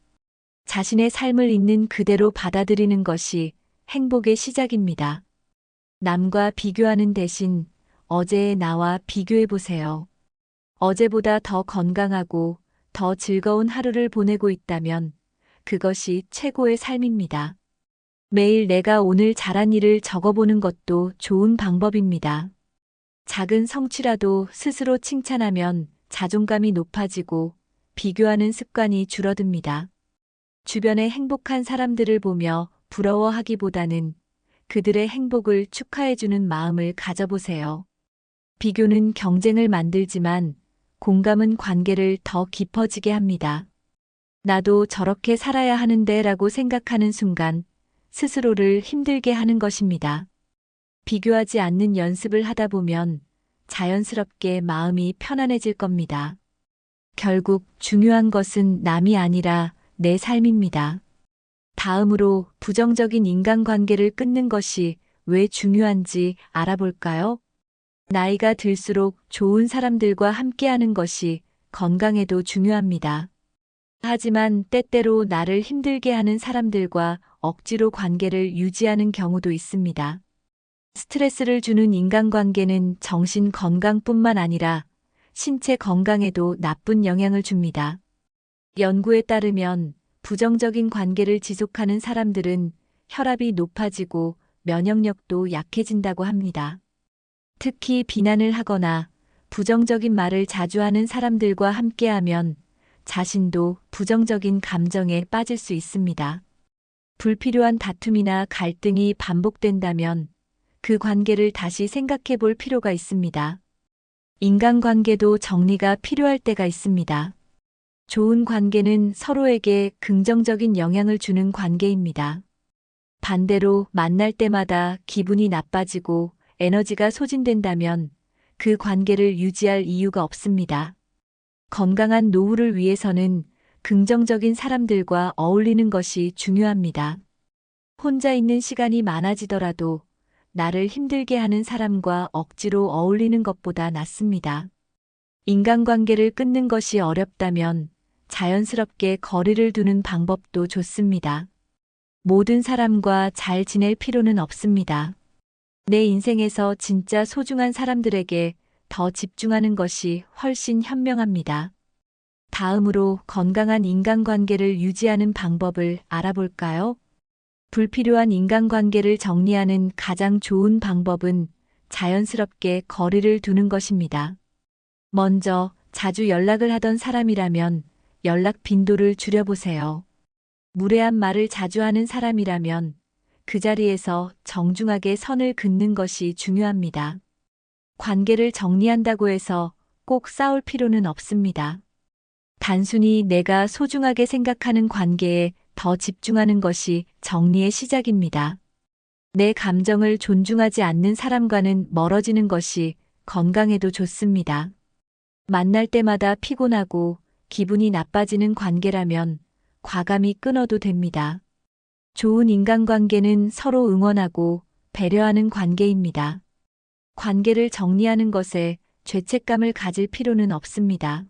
자신의 삶을 있는 그대로 받아들이는 것이 행복의 시작입니다. 남과 비교하는 대신 어제의 나와 비교해 보세요. 어제보다 더 건강하고 더 즐거운 하루를 보내고 있다면 그것이 최고의 삶입니다. 매일 내가 오늘 잘한 일을 적어보는 것도 좋은 방법입니다. 작은 성취라도 스스로 칭찬하면 자존감이 높아지고 비교하는 습관이 줄어듭니다. 주변의 행복한 사람들을 보며 부러워하기보다는 그들의 행복을 축하해주는 마음을 가져보세요. 비교는 경쟁을 만들지만 공감은 관계를 더 깊어지게 합니다. 나도 저렇게 살아야 하는데 라고 생각하는 순간 스스로를 힘들게 하는 것입니다. 비교하지 않는 연습을 하다 보면 자연스럽게 마음이 편안해질 겁니다. 결국 중요한 것은 남이 아니라 내 삶입니다. 다음으로 부정적인 인간관계를 끊는 것이 왜 중요한지 알아볼까요? 나이가 들수록 좋은 사람들과 함께하는 것이 건강에도 중요합니다. 하지만 때때로 나를 힘들게 하는 사람들과 억지로 관계를 유지하는 경우도 있습니다. 스트레스를 주는 인간관계는 정신 건강뿐만 아니라 신체 건강에도 나쁜 영향을 줍니다. 연구에 따르면 부정적인 관계를 지속하는 사람들은 혈압이 높아지고 면역력도 약해진다고 합니다. 특히 비난을 하거나 부정적인 말을 자주 하는 사람들과 함께하면 자신도 부정적인 감정에 빠질 수 있습니다. 불필요한 다툼이나 갈등이 반복된다면 그 관계를 다시 생각해 볼 필요가 있습니다. 인간관계도 정리가 필요할 때가 있습니다. 좋은 관계는 서로에게 긍정적인 영향을 주는 관계입니다. 반대로 만날 때마다 기분이 나빠지고 에너지가 소진된다면 그 관계를 유지할 이유가 없습니다. 건강한 노후를 위해서는 긍정적인 사람들과 어울리는 것이 중요합니다. 혼자 있는 시간이 많아지더라도 나를 힘들게 하는 사람과 억지로 어울리는 것보다 낫습니다. 인간관계를 끊는 것이 어렵다면 자연스럽게 거리를 두는 방법도 좋습니다. 모든 사람과 잘 지낼 필요는 없습니다. 내 인생에서 진짜 소중한 사람들에게 더 집중하는 것이 훨씬 현명합니다. 다음으로 건강한 인간관계를 유지하는 방법을 알아볼까요? 불필요한 인간관계를 정리하는 가장 좋은 방법은 자연스럽게 거리를 두는 것입니다. 먼저 자주 연락을 하던 사람이라면 연락 빈도를 줄여보세요. 무례한 말을 자주 하는 사람이라면 그 자리에서 정중하게 선을 긋는 것이 중요합니다. 관계를 정리한다고 해서 꼭 싸울 필요는 없습니다. 단순히 내가 소중하게 생각하는 관계에 더 집중하는 것이 정리의 시작입니다. 내 감정을 존중하지 않는 사람과는 멀어지는 것이 건강에도 좋습니다. 만날 때마다 피곤하고 기분이 나빠지는 관계라면 과감히 끊어도 됩니다. 좋은 인간관계는 서로 응원하고 배려하는 관계입니다. 관계를 정리하는 것에 죄책감을 가질 필요는 없습니다.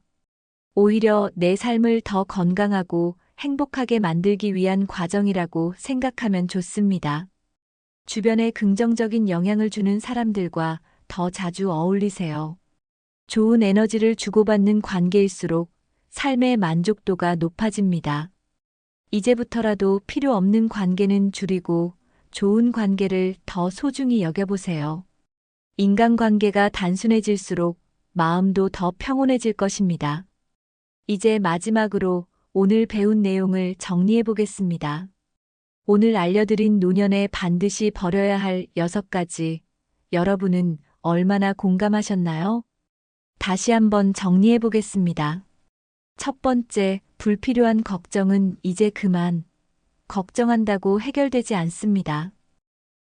오히려 내 삶을 더 건강하고 행복하게 만들기 위한 과정이라고 생각하면 좋습니다. 주변에 긍정적인 영향을 주는 사람들과 더 자주 어울리세요. 좋은 에너지를 주고받는 관계일수록 삶의 만족도가 높아집니다. 이제부터라도 필요 없는 관계는 줄이고 좋은 관계를 더 소중히 여겨보세요. 인간관계가 단순해질수록 마음도 더 평온해질 것입니다. 이제 마지막으로 오늘 배운 내용을 정리해 보겠습니다. 오늘 알려드린 노년에 반드시 버려야 할 6가지, 여러분은 얼마나 공감하셨나요? 다시 한번 정리해 보겠습니다. 첫 번째, 불필요한 걱정은 이제 그만. 걱정한다고 해결되지 않습니다.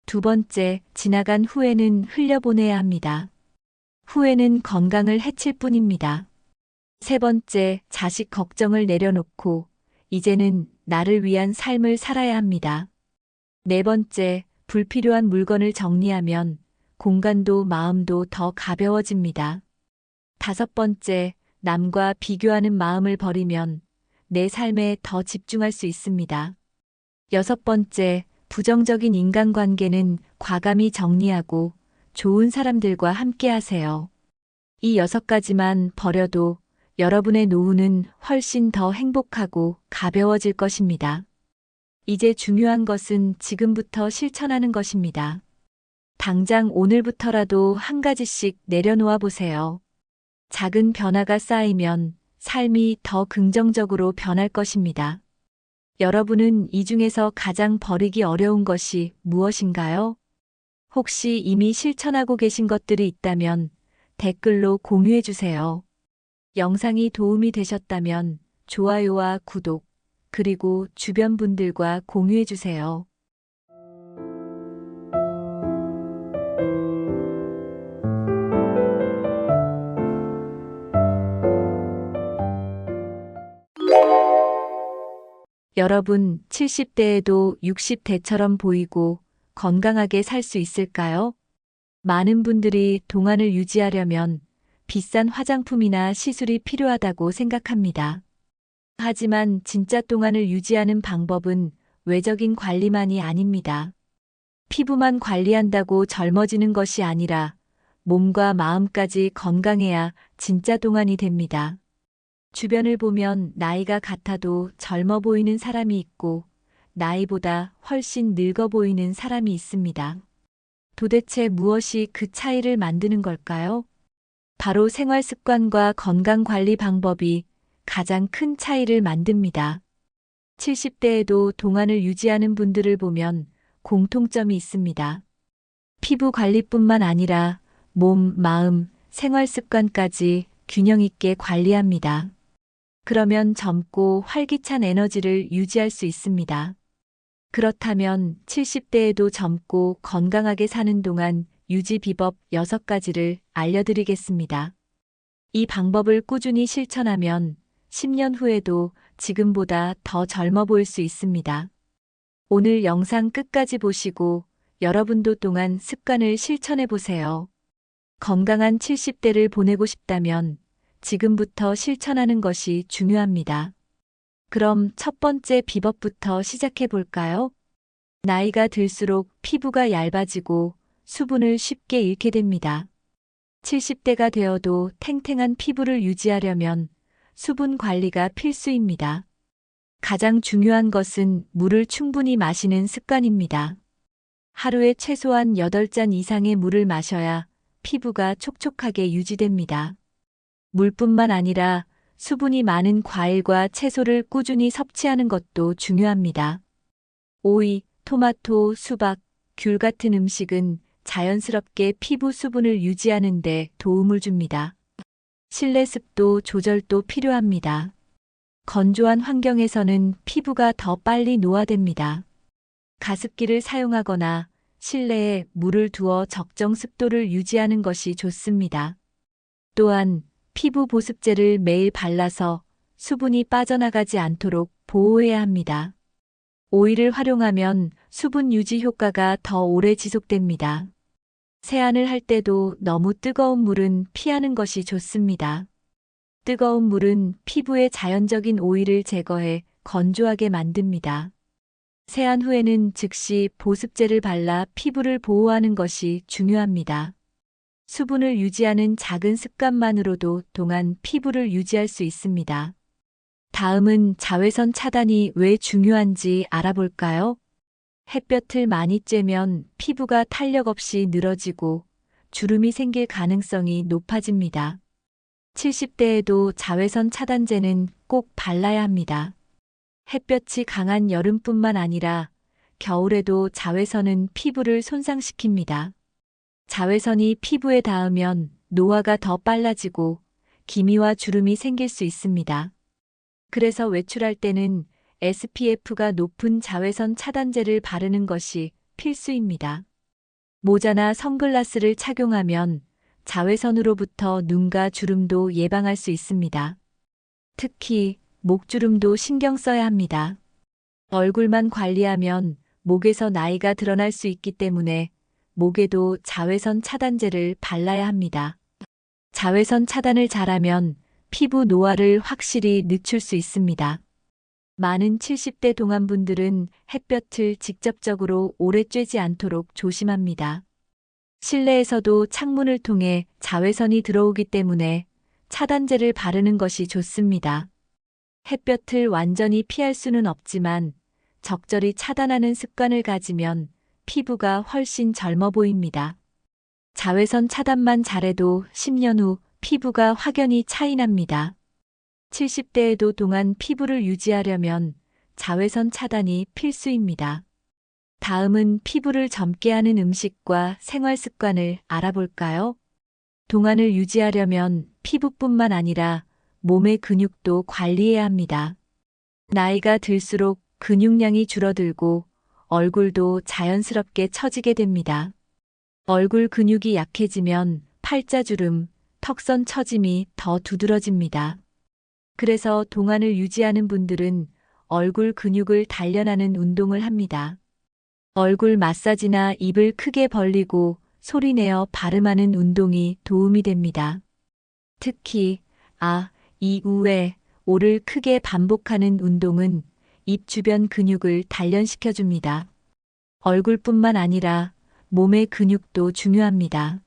두 번째, 지나간 후회는 흘려보내야 합니다. 후회는 건강을 해칠 뿐입니다. 세 번째, 자식 걱정을 내려놓고 이제는 나를 위한 삶을 살아야 합니다. 네 번째, 불필요한 물건을 정리하면 공간도 마음도 더 가벼워집니다. 다섯 번째, 남과 비교하는 마음을 버리면 내 삶에 더 집중할 수 있습니다. 여섯 번째, 부정적인 인간관계는 과감히 정리하고 좋은 사람들과 함께하세요. 이 6가지만 버려도 여러분의 노후는 훨씬 더 행복하고 가벼워질 것입니다. 이제 중요한 것은 지금부터 실천하는 것입니다. 당장 오늘부터라도 한 가지씩 내려놓아 보세요. 작은 변화가 쌓이면 삶이 더 긍정적으로 변할 것입니다. 여러분은 이 중에서 가장 버리기 어려운 것이 무엇인가요? 혹시 이미 실천하고 계신 것들이 있다면 댓글로 공유해 주세요. 영상이 도움이 되셨다면 좋아요와 구독, 그리고 주변 분들과 공유해 주세요. 여러분, 70대에도 60대처럼 보이고 건강하게 살 수 있을까요? 많은 분들이 동안을 유지하려면 비싼 화장품이나 시술이 필요하다고 생각합니다. 하지만 진짜 동안을 유지하는 방법은 외적인 관리만이 아닙니다. 피부만 관리한다고 젊어지는 것이 아니라 몸과 마음까지 건강해야 진짜 동안이 됩니다. 주변을 보면 나이가 같아도 젊어 보이는 사람이 있고 나이보다 훨씬 늙어 보이는 사람이 있습니다. 도대체 무엇이 그 차이를 만드는 걸까요? 바로 생활 습관과 건강 관리 방법이 가장 큰 차이를 만듭니다. 70대에도 동안을 유지하는 분들을 보면 공통점이 있습니다. 피부 관리뿐만 아니라 몸, 마음, 생활 습관까지 균형 있게 관리합니다. 그러면 젊고 활기찬 에너지를 유지할 수 있습니다. 그렇다면 70대에도 젊고 건강하게 사는 동안 유지 비법 6가지를 알려드리겠습니다. 이 방법을 꾸준히 실천하면 10년 후에도 지금보다 더 젊어 보일 수 있습니다. 오늘 영상 끝까지 보시고 여러분도 동안 습관을 실천해 보세요. 건강한 70대를 보내고 싶다면 지금부터 실천하는 것이 중요합니다. 그럼 첫 번째 비법부터 시작해 볼까요? 나이가 들수록 피부가 얇아지고 수분을 쉽게 잃게 됩니다. 70대가 되어도 탱탱한 피부를 유지하려면 수분 관리가 필수입니다. 가장 중요한 것은 물을 충분히 마시는 습관입니다. 하루에 최소한 8잔 이상의 물을 마셔야 피부가 촉촉하게 유지됩니다. 물뿐만 아니라 수분이 많은 과일과 채소를 꾸준히 섭취하는 것도 중요합니다. 오이, 토마토, 수박, 귤 같은 음식은 자연스럽게 피부 수분을 유지하는 데 도움을 줍니다. 실내 습도 조절도 필요합니다. 건조한 환경에서는 피부가 더 빨리 노화됩니다. 가습기를 사용하거나 실내에 물을 두어 적정 습도를 유지하는 것이 좋습니다. 또한 피부 보습제를 매일 발라서 수분이 빠져나가지 않도록 보호해야 합니다. 오일을 활용하면 수분 유지 효과가 더 오래 지속됩니다. 세안을 할 때도 너무 뜨거운 물은 피하는 것이 좋습니다. 뜨거운 물은 피부의 자연적인 오일을 제거해 건조하게 만듭니다. 세안 후에는 즉시 보습제를 발라 피부를 보호하는 것이 중요합니다. 수분을 유지하는 작은 습관만으로도 동안 피부를 유지할 수 있습니다. 다음은 자외선 차단이 왜 중요한지 알아볼까요? 햇볕을 많이 쬐면 피부가 탄력 없이 늘어지고 주름이 생길 가능성이 높아집니다. 70대에도 자외선 차단제는 꼭 발라야 합니다. 햇볕이 강한 여름뿐만 아니라 겨울에도 자외선은 피부를 손상시킵니다. 자외선이 피부에 닿으면 노화가 더 빨라지고 기미와 주름이 생길 수 있습니다. 그래서 외출할 때는 SPF가 높은 자외선 차단제를 바르는 것이 필수입니다. 모자나 선글라스를 착용하면 자외선으로부터 눈과 주름도 예방할 수 있습니다. 특히 목주름도 신경 써야 합니다. 얼굴만 관리하면 목에서 나이가 드러날 수 있기 때문에 목에도 자외선 차단제를 발라야 합니다. 자외선 차단을 잘하면 피부 노화를 확실히 늦출 수 있습니다. 많은 70대 동안분들은 햇볕을 직접적으로 오래 쬐지 않도록 조심합니다. 실내에서도 창문을 통해 자외선이 들어오기 때문에 차단제를 바르는 것이 좋습니다. 햇볕을 완전히 피할 수는 없지만 적절히 차단하는 습관을 가지면 피부가 훨씬 젊어 보입니다. 자외선 차단만 잘해도 10년 후 피부가 확연히 차이 납니다. 70대에도 동안 피부를 유지하려면 자외선 차단이 필수입니다. 다음은 피부를 젊게 하는 음식과 생활 습관을 알아볼까요? 동안을 유지하려면 피부뿐만 아니라 몸의 근육도 관리해야 합니다. 나이가 들수록 근육량이 줄어들고 얼굴도 자연스럽게 처지게 됩니다. 얼굴 근육이 약해지면 팔자주름, 턱선 처짐이 더 두드러집니다. 그래서 동안을 유지하는 분들은 얼굴 근육을 단련하는 운동을 합니다. 얼굴 마사지나 입을 크게 벌리고 소리내어 발음하는 운동이 도움이 됩니다. 특히 이, 우에, 오를 크게 반복하는 운동은 입 주변 근육을 단련시켜 줍니다. 얼굴뿐만 아니라 몸의 근육도 중요합니다.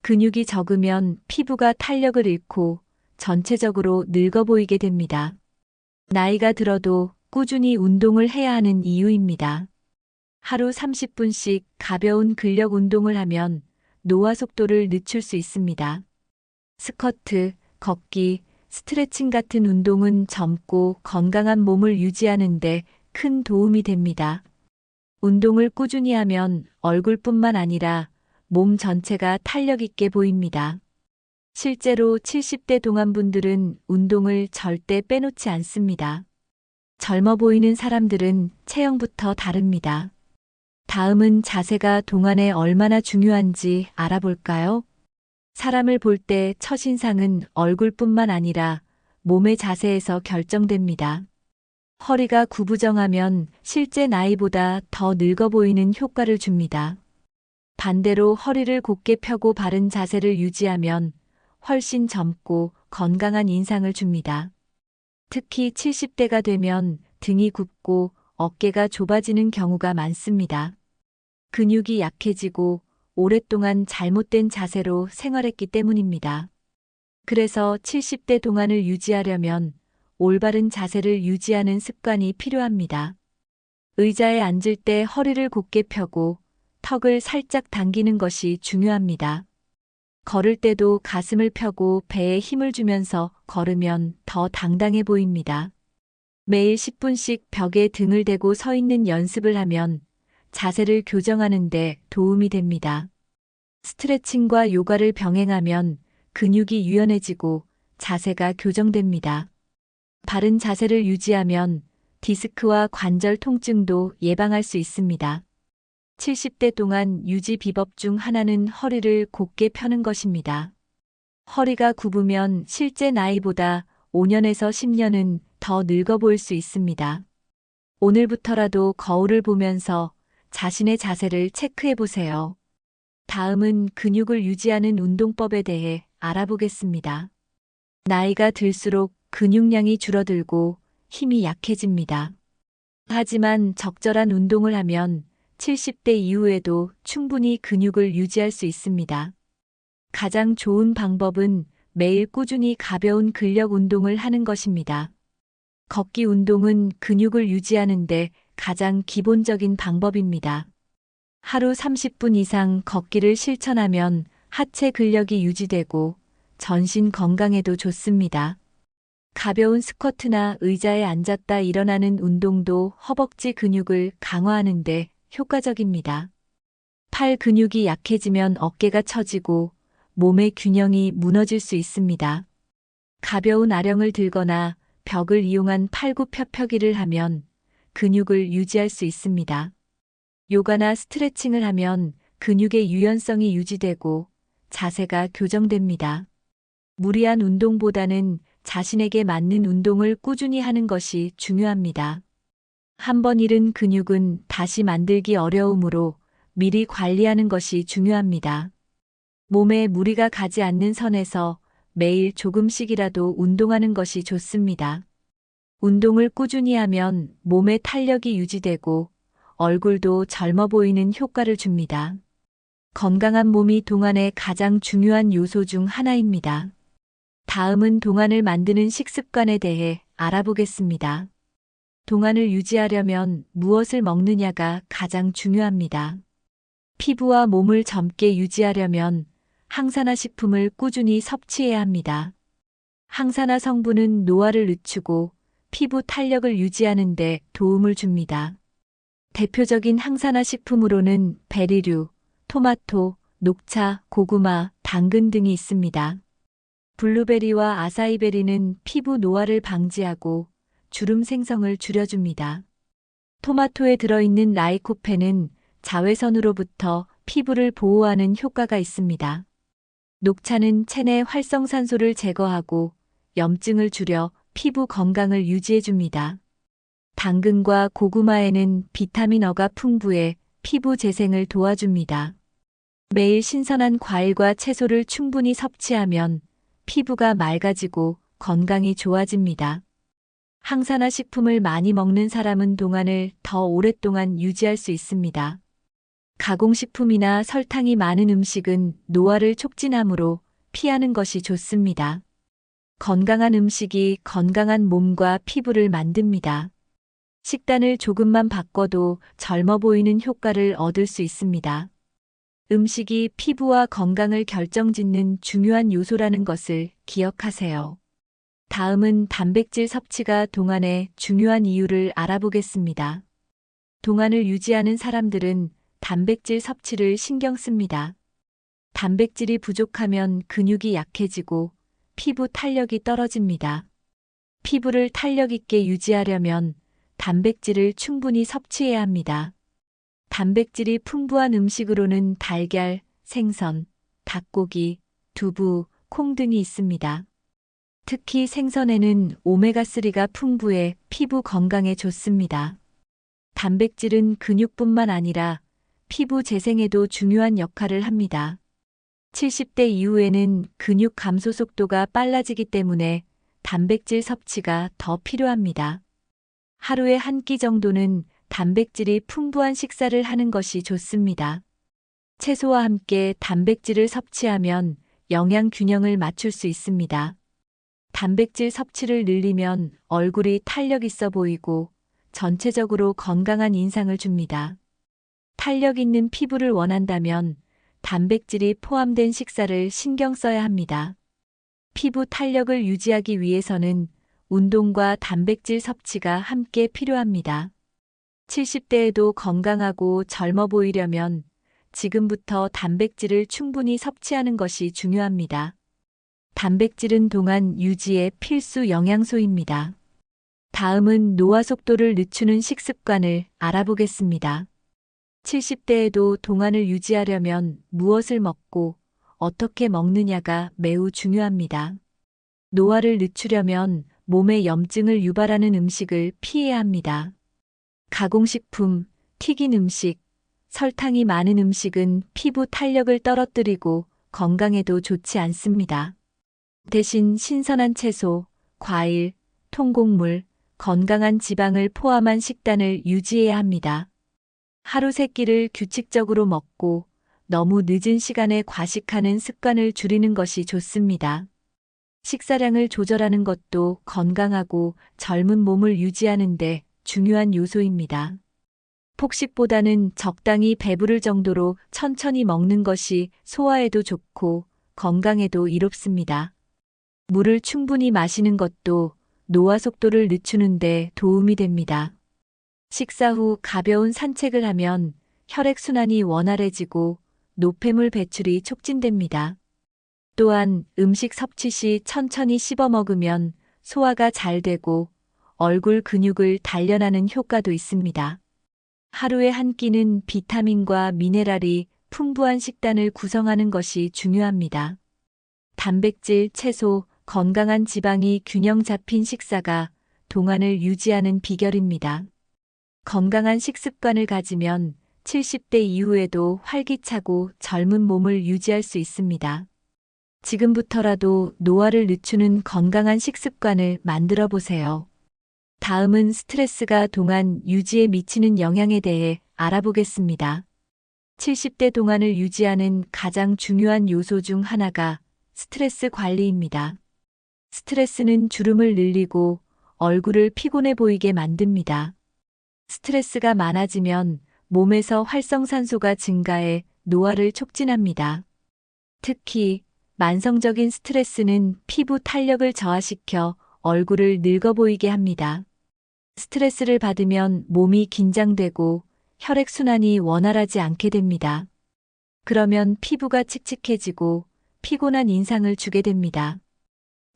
근육이 적으면 피부가 탄력을 잃고 전체적으로 늙어 보이게 됩니다. 나이가 들어도 꾸준히 운동을 해야 하는 이유입니다. 하루 30분씩 가벼운 근력 운동을 하면 노화 속도를 늦출 수 있습니다. 스쿼트, 걷기, 스트레칭 같은 운동은 젊고 건강한 몸을 유지하는 데 큰 도움이 됩니다. 운동을 꾸준히 하면 얼굴뿐만 아니라 몸 전체가 탄력 있게 보입니다. 실제로 70대 동안분들은 운동을 절대 빼놓지 않습니다. 젊어 보이는 사람들은 체형부터 다릅니다. 다음은 자세가 동안에 얼마나 중요한지 알아볼까요? 사람을 볼 때 첫인상은 얼굴뿐만 아니라 몸의 자세에서 결정됩니다. 허리가 구부정하면 실제 나이보다 더 늙어 보이는 효과를 줍니다. 반대로 허리를 곧게 펴고 바른 자세를 유지하면 훨씬 젊고 건강한 인상을 줍니다. 특히 70대가 되면 등이 굽고 어깨가 좁아지는 경우가 많습니다. 근육이 약해지고 오랫동안 잘못된 자세로 생활했기 때문입니다. 그래서 70대 동안을 유지하려면 올바른 자세를 유지하는 습관이 필요합니다. 의자에 앉을 때 허리를 곧게 펴고 턱을 살짝 당기는 것이 중요합니다. 걸을 때도 가슴을 펴고 배에 힘을 주면서 걸으면 더 당당해 보입니다. 매일 10분씩 벽에 등을 대고 서 있는 연습을 하면 자세를 교정하는 데 도움이 됩니다. 스트레칭과 요가를 병행하면 근육이 유연해지고 자세가 교정됩니다. 바른 자세를 유지하면 디스크와 관절 통증도 예방할 수 있습니다. 70대 동안 유지 비법 중 하나는 허리를 곧게 펴는 것입니다. 허리가 굽으면 실제 나이보다 5년에서 10년은 더 늙어 보일 수 있습니다. 오늘부터라도 거울을 보면서 자신의 자세를 체크해 보세요. 다음은 근육을 유지하는 운동법에 대해 알아보겠습니다. 나이가 들수록 근육량이 줄어들고 힘이 약해집니다. 하지만 적절한 운동을 하면 70대 이후에도 충분히 근육을 유지할 수 있습니다. 가장 좋은 방법은 매일 꾸준히 가벼운 근력 운동을 하는 것입니다. 걷기 운동은 근육을 유지하는데 가장 기본적인 방법입니다. 하루 30분 이상 걷기를 실천하면 하체 근력이 유지되고 전신 건강에도 좋습니다. 가벼운 스쿼트나 의자에 앉았다 일어나는 운동도 허벅지 근육을 강화하는 데 효과적입니다. 팔 근육이 약해지면 어깨가 처지고 몸의 균형이 무너질 수 있습니다. 가벼운 아령을 들거나 벽을 이용한 팔굽혀펴기를 하면 근육을 유지할 수 있습니다. 요가나 스트레칭을 하면 근육의 유연성이 유지되고 자세가 교정됩니다. 무리한 운동보다는 자신에게 맞는 운동을 꾸준히 하는 것이 중요합니다. 한 번 잃은 근육은 다시 만들기 어려우므로 미리 관리하는 것이 중요합니다. 몸에 무리가 가지 않는 선에서 매일 조금씩이라도 운동하는 것이 좋습니다. 운동을 꾸준히 하면 몸의 탄력이 유지되고 얼굴도 젊어 보이는 효과를 줍니다. 건강한 몸이 동안의 가장 중요한 요소 중 하나입니다. 다음은 동안을 만드는 식습관에 대해 알아보겠습니다. 동안을 유지하려면 무엇을 먹느냐가 가장 중요합니다. 피부와 몸을 젊게 유지하려면 항산화 식품을 꾸준히 섭취해야 합니다. 항산화 성분은 노화를 늦추고 피부 탄력을 유지하는 데 도움을 줍니다. 대표적인 항산화 식품으로는 베리류, 토마토, 녹차, 고구마, 당근 등이 있습니다. 블루베리와 아사이베리는 피부 노화를 방지하고 주름 생성을 줄여줍니다. 토마토에 들어있는 라이코펜은 자외선으로부터 피부를 보호하는 효과가 있습니다. 녹차는 체내 활성산소를 제거하고 염증을 줄여 피부 건강을 유지해줍니다. 당근과 고구마에는 비타민 어가 풍부해 피부 재생을 도와줍니다. 매일 신선한 과일과 채소를 충분히 섭취하면 피부가 맑아지고 건강이 좋아집니다. 항산화 식품을 많이 먹는 사람은 동안을 더 오랫동안 유지할 수 있습니다. 가공식품이나 설탕이 많은 음식은 노화를 촉진하므로 피하는 것이 좋습니다. 건강한 음식이 건강한 몸과 피부를 만듭니다. 식단을 조금만 바꿔도 젊어 보이는 효과를 얻을 수 있습니다. 음식이 피부와 건강을 결정짓는 중요한 요소라는 것을 기억하세요. 다음은 단백질 섭취가 동안의 중요한 이유를 알아보겠습니다. 동안을 유지하는 사람들은 단백질 섭취를 신경 씁니다. 단백질이 부족하면 근육이 약해지고 피부 탄력이 떨어집니다. 피부를 탄력 있게 유지하려면 단백질을 충분히 섭취해야 합니다. 단백질이 풍부한 음식으로는 달걀, 생선, 닭고기, 두부, 콩 등이 있습니다. 특히 생선에는 오메가3가 풍부해 피부 건강에 좋습니다. 단백질은 근육뿐만 아니라 피부 재생에도 중요한 역할을 합니다. 70대 이후에는 근육 감소 속도가 빨라지기 때문에 단백질 섭취가 더 필요합니다. 하루에 한 끼 정도는 단백질이 풍부한 식사를 하는 것이 좋습니다. 채소와 함께 단백질을 섭취하면 영양 균형을 맞출 수 있습니다. 단백질 섭취를 늘리면 얼굴이 탄력 있어 보이고 전체적으로 건강한 인상을 줍니다. 탄력 있는 피부를 원한다면 단백질이 포함된 식사를 신경 써야 합니다. 피부 탄력을 유지하기 위해서는 운동과 단백질 섭취가 함께 필요합니다. 70대에도 건강하고 젊어 보이려면 지금부터 단백질을 충분히 섭취하는 것이 중요합니다. 단백질은 동안 유지의 필수 영양소입니다. 다음은 노화 속도를 늦추는 식습관을 알아보겠습니다. 70대에도 동안을 유지하려면 무엇을 먹고 어떻게 먹느냐가 매우 중요합니다. 노화를 늦추려면 몸에 염증을 유발하는 음식을 피해야 합니다. 가공식품, 튀긴 음식, 설탕이 많은 음식은 피부 탄력을 떨어뜨리고 건강에도 좋지 않습니다. 대신 신선한 채소, 과일, 통곡물, 건강한 지방을 포함한 식단을 유지해야 합니다. 하루 3끼를 규칙적으로 먹고 너무 늦은 시간에 과식하는 습관을 줄이는 것이 좋습니다. 식사량을 조절하는 것도 건강하고 젊은 몸을 유지하는 데 중요한 요소입니다. 폭식보다는 적당히 배부를 정도로 천천히 먹는 것이 소화에도 좋고 건강에도 이롭습니다. 물을 충분히 마시는 것도 노화 속도를 늦추는 데 도움이 됩니다. 식사 후 가벼운 산책을 하면 혈액순환이 원활해지고 노폐물 배출이 촉진됩니다. 또한 음식 섭취 시 천천히 씹어 먹으면 소화가 잘 되고 얼굴 근육을 단련하는 효과도 있습니다. 하루에 한 끼는 비타민과 미네랄이 풍부한 식단을 구성하는 것이 중요합니다. 단백질, 채소, 건강한 지방이 균형 잡힌 식사가 동안을 유지하는 비결입니다. 건강한 식습관을 가지면 70대 이후에도 활기차고 젊은 몸을 유지할 수 있습니다. 지금부터라도 노화를 늦추는 건강한 식습관을 만들어 보세요. 다음은 스트레스가 동안 유지에 미치는 영향에 대해 알아보겠습니다. 70대 동안을 유지하는 가장 중요한 요소 중 하나가 스트레스 관리입니다. 스트레스는 주름을 늘리고 얼굴을 피곤해 보이게 만듭니다. 스트레스가 많아지면 몸에서 활성산소가 증가해 노화를 촉진합니다. 특히 만성적인 스트레스는 피부 탄력을 저하시켜 얼굴을 늙어 보이게 합니다. 스트레스를 받으면 몸이 긴장되고 혈액순환이 원활하지 않게 됩니다. 그러면 피부가 칙칙해지고 피곤한 인상을 주게 됩니다.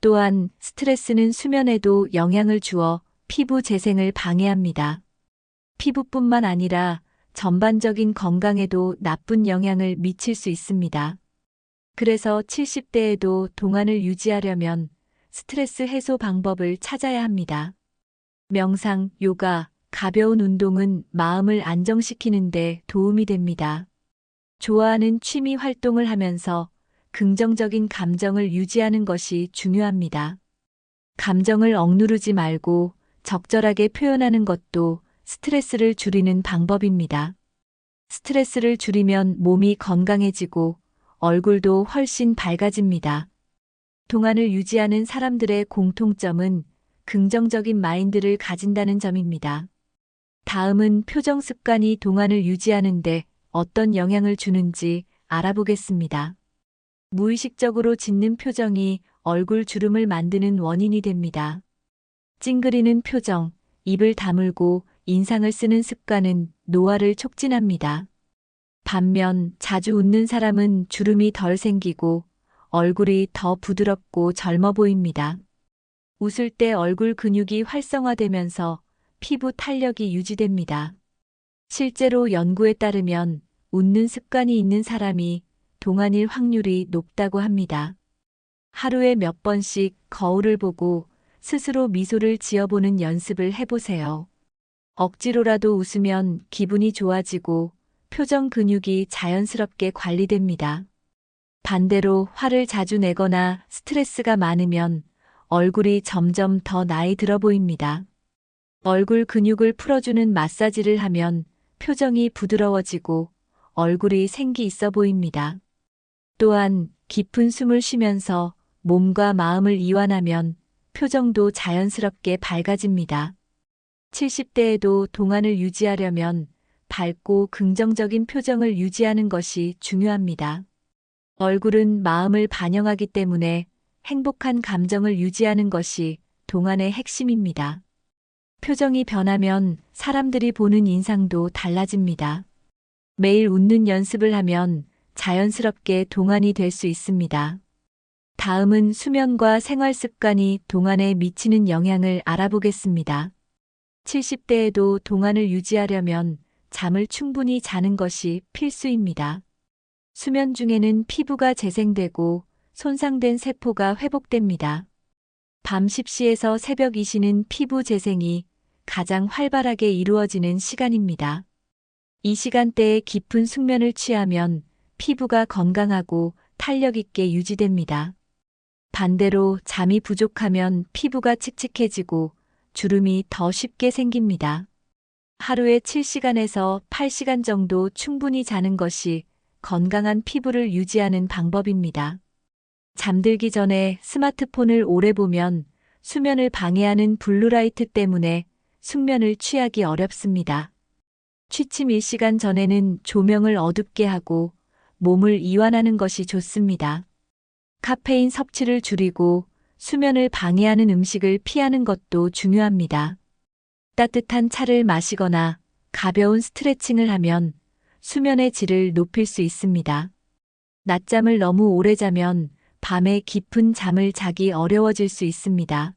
또한 스트레스는 수면에도 영향을 주어 피부 재생을 방해합니다. 피부뿐만 아니라 전반적인 건강에도 나쁜 영향을 미칠 수 있습니다. 그래서 70대에도 동안을 유지하려면 스트레스 해소 방법을 찾아야 합니다. 명상, 요가, 가벼운 운동은 마음을 안정시키는 데 도움이 됩니다. 좋아하는 취미 활동을 하면서 긍정적인 감정을 유지하는 것이 중요합니다. 감정을 억누르지 말고 적절하게 표현하는 것도 스트레스를 줄이는 방법입니다. 스트레스를 줄이면 몸이 건강해지고 얼굴도 훨씬 밝아집니다. 동안을 유지하는 사람들의 공통점은 긍정적인 마인드를 가진다는 점입니다. 다음은 표정 습관이 동안을 유지하는데 어떤 영향을 주는지 알아보겠습니다. 무의식적으로 짓는 표정이 얼굴 주름을 만드는 원인이 됩니다. 찡그리는 표정, 입을 다물고 인상을 쓰는 습관은 노화를 촉진합니다. 반면 자주 웃는 사람은 주름이 덜 생기고 얼굴이 더 부드럽고 젊어 보입니다. 웃을 때 얼굴 근육이 활성화되면서 피부 탄력이 유지됩니다. 실제로 연구에 따르면 웃는 습관이 있는 사람이 동안일 확률이 높다고 합니다. 하루에 몇 번씩 거울을 보고 스스로 미소를 지어보는 연습을 해보세요. 억지로라도 웃으면 기분이 좋아지고 표정 근육이 자연스럽게 관리됩니다. 반대로 화를 자주 내거나 스트레스가 많으면 얼굴이 점점 더 나이 들어 보입니다. 얼굴 근육을 풀어주는 마사지를 하면 표정이 부드러워지고 얼굴이 생기 있어 보입니다. 또한 깊은 숨을 쉬면서 몸과 마음을 이완하면 표정도 자연스럽게 밝아집니다. 70대에도 동안을 유지하려면 밝고 긍정적인 표정을 유지하는 것이 중요합니다. 얼굴은 마음을 반영하기 때문에 행복한 감정을 유지하는 것이 동안의 핵심입니다. 표정이 변하면 사람들이 보는 인상도 달라집니다. 매일 웃는 연습을 하면 자연스럽게 동안이 될 수 있습니다. 다음은 수면과 생활 습관이 동안에 미치는 영향을 알아보겠습니다. 70대에도 동안을 유지하려면 잠을 충분히 자는 것이 필수입니다. 수면 중에는 피부가 재생되고 손상된 세포가 회복됩니다. 밤 10시에서 새벽 2시는 피부 재생이 가장 활발하게 이루어지는 시간입니다. 이 시간대에 깊은 숙면을 취하면 피부가 건강하고 탄력 있게 유지됩니다. 반대로 잠이 부족하면 피부가 칙칙해지고 주름이 더 쉽게 생깁니다. 하루에 7시간에서 8시간 정도 충분히 자는 것이 건강한 피부를 유지하는 방법입니다. 잠들기 전에 스마트폰을 오래 보면 수면을 방해하는 블루라이트 때문에 숙면을 취하기 어렵습니다. 취침 1시간 전에는 조명을 어둡게 하고 몸을 이완하는 것이 좋습니다. 카페인 섭취를 줄이고 수면을 방해하는 음식을 피하는 것도 중요합니다. 따뜻한 차를 마시거나 가벼운 스트레칭을 하면 수면의 질을 높일 수 있습니다. 낮잠을 너무 오래 자면 밤에 깊은 잠을 자기 어려워질 수 있습니다.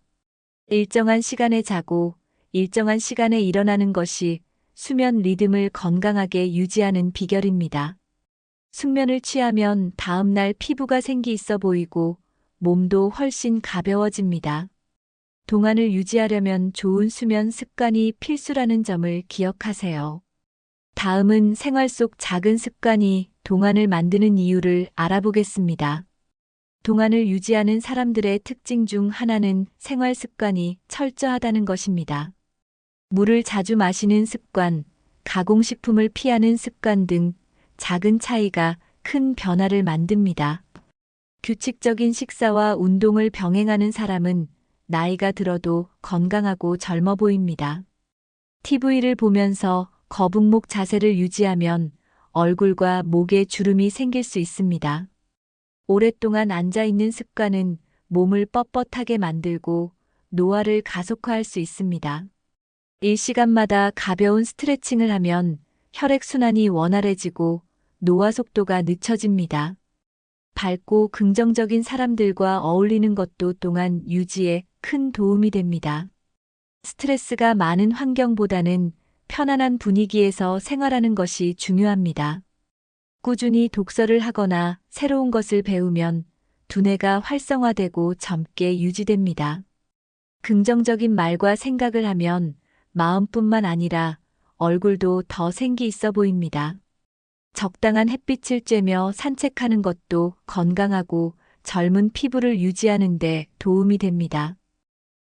일정한 시간에 자고 일정한 시간에 일어나는 것이 수면 리듬을 건강하게 유지하는 비결입니다. 숙면을 취하면 다음날 피부가 생기 있어 보이고 몸도 훨씬 가벼워집니다. 동안을 유지하려면 좋은 수면 습관이 필수라는 점을 기억하세요. 다음은 생활 속 작은 습관이 동안을 만드는 이유를 알아보겠습니다. 동안을 유지하는 사람들의 특징 중 하나는 생활 습관이 철저하다는 것입니다. 물을 자주 마시는 습관, 가공식품을 피하는 습관 등 작은 차이가 큰 변화를 만듭니다. 규칙적인 식사와 운동을 병행하는 사람은 나이가 들어도 건강하고 젊어 보입니다. TV를 보면서 거북목 자세를 유지하면 얼굴과 목에 주름이 생길 수 있습니다. 오랫동안 앉아있는 습관은 몸을 뻣뻣하게 만들고 노화를 가속화할 수 있습니다. 일시간마다 가벼운 스트레칭을 하면 혈액순환이 원활해지고 노화 속도가 늦춰집니다. 밝고 긍정적인 사람들과 어울리는 것도 동안 유지에 큰 도움이 됩니다. 스트레스가 많은 환경보다는 편안한 분위기에서 생활하는 것이 중요합니다. 꾸준히 독서를 하거나 새로운 것을 배우면 두뇌가 활성화되고 젊게 유지됩니다. 긍정적인 말과 생각을 하면 마음뿐만 아니라 얼굴도 더 생기 있어 보입니다. 적당한 햇빛을 쬐며 산책하는 것도 건강하고 젊은 피부를 유지하는 데 도움이 됩니다.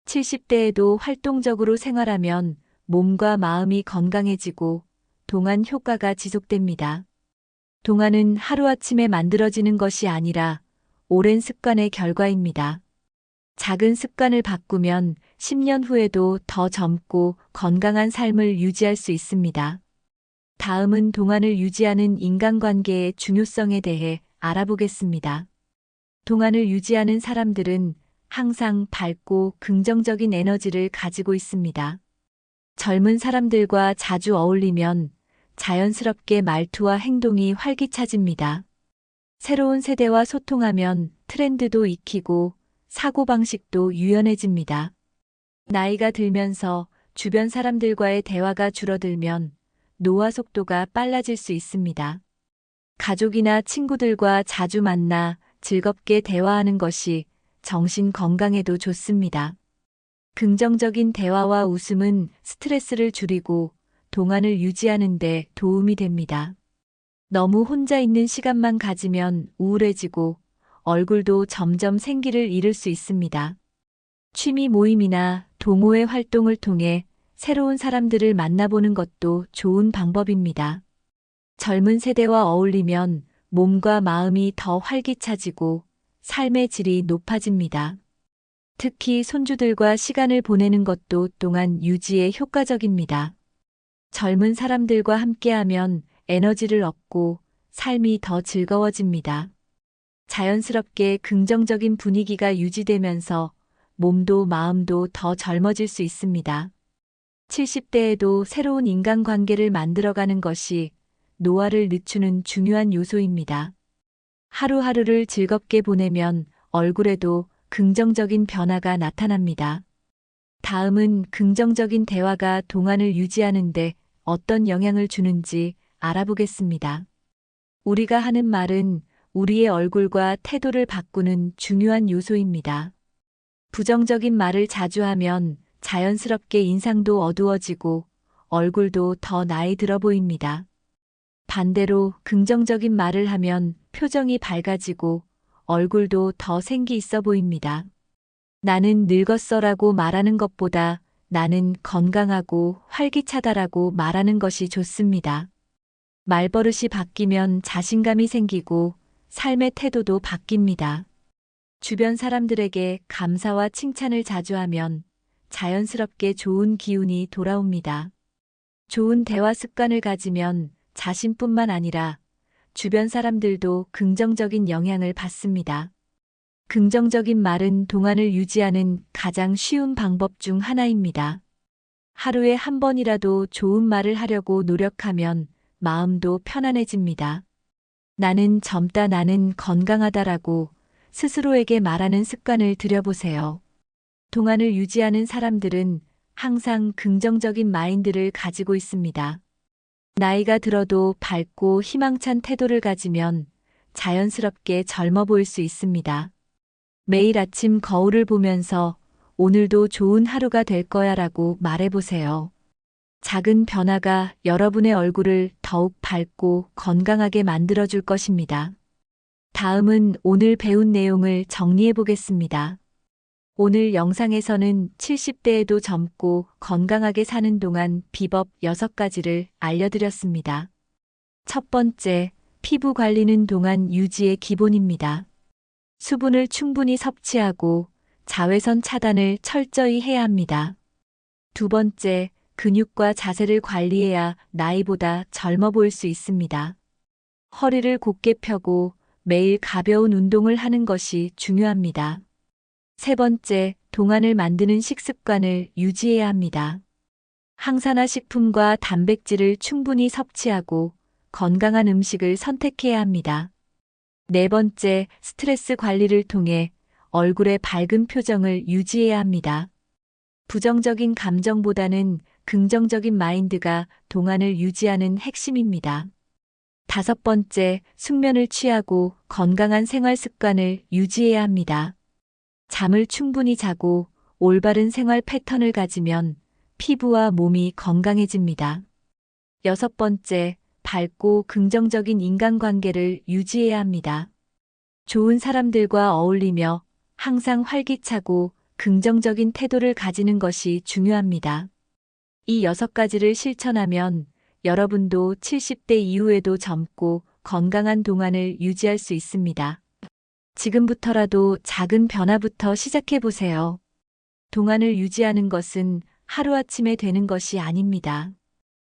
70대에도 활동적으로 생활하면 몸과 마음이 건강해지고 동안 효과가 지속됩니다. 동안은 하루아침에 만들어지는 것이 아니라 오랜 습관의 결과입니다. 작은 습관을 바꾸면 10년 후에도 더 젊고 건강한 삶을 유지할 수 있습니다. 다음은 동안을 유지하는 인간관계의 중요성에 대해 알아보겠습니다. 동안을 유지하는 사람들은 항상 밝고 긍정적인 에너지를 가지고 있습니다. 젊은 사람들과 자주 어울리면 자연스럽게 말투와 행동이 활기차집니다. 새로운 세대와 소통하면 트렌드도 익히고 사고방식도 유연해집니다. 나이가 들면서 주변 사람들과의 대화가 줄어들면 노화 속도가 빨라질 수 있습니다. 가족이나 친구들과 자주 만나 즐겁게 대화하는 것이 정신 건강에도 좋습니다. 긍정적인 대화와 웃음은 스트레스를 줄이고 동안을 유지하는 데 도움이 됩니다. 너무 혼자 있는 시간만 가지면 우울해지고 얼굴도 점점 생기를 잃을 수 있습니다. 취미 모임이나 동호회 활동을 통해 새로운 사람들을 만나보는 것도 좋은 방법입니다. 젊은 세대와 어울리면 몸과 마음이 더 활기차지고 삶의 질이 높아집니다. 특히 손주들과 시간을 보내는 것도 동안 유지에 효과적입니다. 젊은 사람들과 함께하면 에너지를 얻고 삶이 더 즐거워집니다. 자연스럽게 긍정적인 분위기가 유지되면서 몸도 마음도 더 젊어질 수 있습니다. 70대에도 새로운 인간관계를 만들어가는 것이 노화를 늦추는 중요한 요소입니다. 하루하루를 즐겁게 보내면 얼굴에도 긍정적인 변화가 나타납니다. 다음은 긍정적인 대화가 동안을 유지하는데 어떤 영향을 주는지 알아보겠습니다. 우리가 하는 말은 우리의 얼굴과 태도를 바꾸는 중요한 요소입니다. 부정적인 말을 자주 하면 자연스럽게 인상도 어두워지고 얼굴도 더 나이 들어 보입니다. 반대로 긍정적인 말을 하면 표정이 밝아지고 얼굴도 더 생기 있어 보입니다. 나는 늙었어라고 말하는 것보다 나는 건강하고 활기차다라고 말하는 것이 좋습니다. 말버릇이 바뀌면 자신감이 생기고 삶의 태도도 바뀝니다. 주변 사람들에게 감사와 칭찬을 자주 하면 자연스럽게 좋은 기운이 돌아옵니다. 좋은 대화 습관을 가지면 자신뿐만 아니라 주변 사람들도 긍정적인 영향을 받습니다. 긍정적인 말은 동안을 유지하는 가장 쉬운 방법 중 하나입니다. 하루에 한 번이라도 좋은 말을 하려고 노력하면 마음도 편안해집니다. 나는 젊다, 나는 건강하다라고 스스로에게 말하는 습관을 들여보세요. 동안을 유지하는 사람들은 항상 긍정적인 마인드를 가지고 있습니다. 나이가 들어도 밝고 희망찬 태도를 가지면 자연스럽게 젊어 보일 수 있습니다. 매일 아침 거울을 보면서 오늘도 좋은 하루가 될 거야 라고 말해보세요. 작은 변화가 여러분의 얼굴을 더욱 밝고 건강하게 만들어줄 것입니다. 다음은 오늘 배운 내용을 정리해 보겠습니다. 오늘 영상에서는 70대에도 젊고 건강하게 사는 동안 비법 6가지를 알려드렸습니다. 첫 번째, 피부 관리는 동안 유지의 기본입니다. 수분을 충분히 섭취하고 자외선 차단을 철저히 해야 합니다. 두 번째, 근육과 자세를 관리해야 나이보다 젊어 보일 수 있습니다. 허리를 곧게 펴고 매일 가벼운 운동을 하는 것이 중요합니다. 세 번째, 동안을 만드는 식습관을 유지해야 합니다. 항산화 식품과 단백질을 충분히 섭취하고 건강한 음식을 선택해야 합니다. 네 번째, 스트레스 관리를 통해 얼굴의 밝은 표정을 유지해야 합니다. 부정적인 감정보다는 긍정적인 마인드가 동안을 유지하는 핵심입니다. 다섯 번째, 숙면을 취하고 건강한 생활 습관을 유지해야 합니다. 잠을 충분히 자고 올바른 생활 패턴을 가지면 피부와 몸이 건강해집니다. 여섯 번째, 밝고 긍정적인 인간관계를 유지해야 합니다. 좋은 사람들과 어울리며 항상 활기차고 긍정적인 태도를 가지는 것이 중요합니다. 이 6가지를 실천하면 여러분도 70대 이후에도 젊고 건강한 동안을 유지할 수 있습니다. 지금부터라도 작은 변화부터 시작해 보세요. 동안을 유지하는 것은 하루아침에 되는 것이 아닙니다.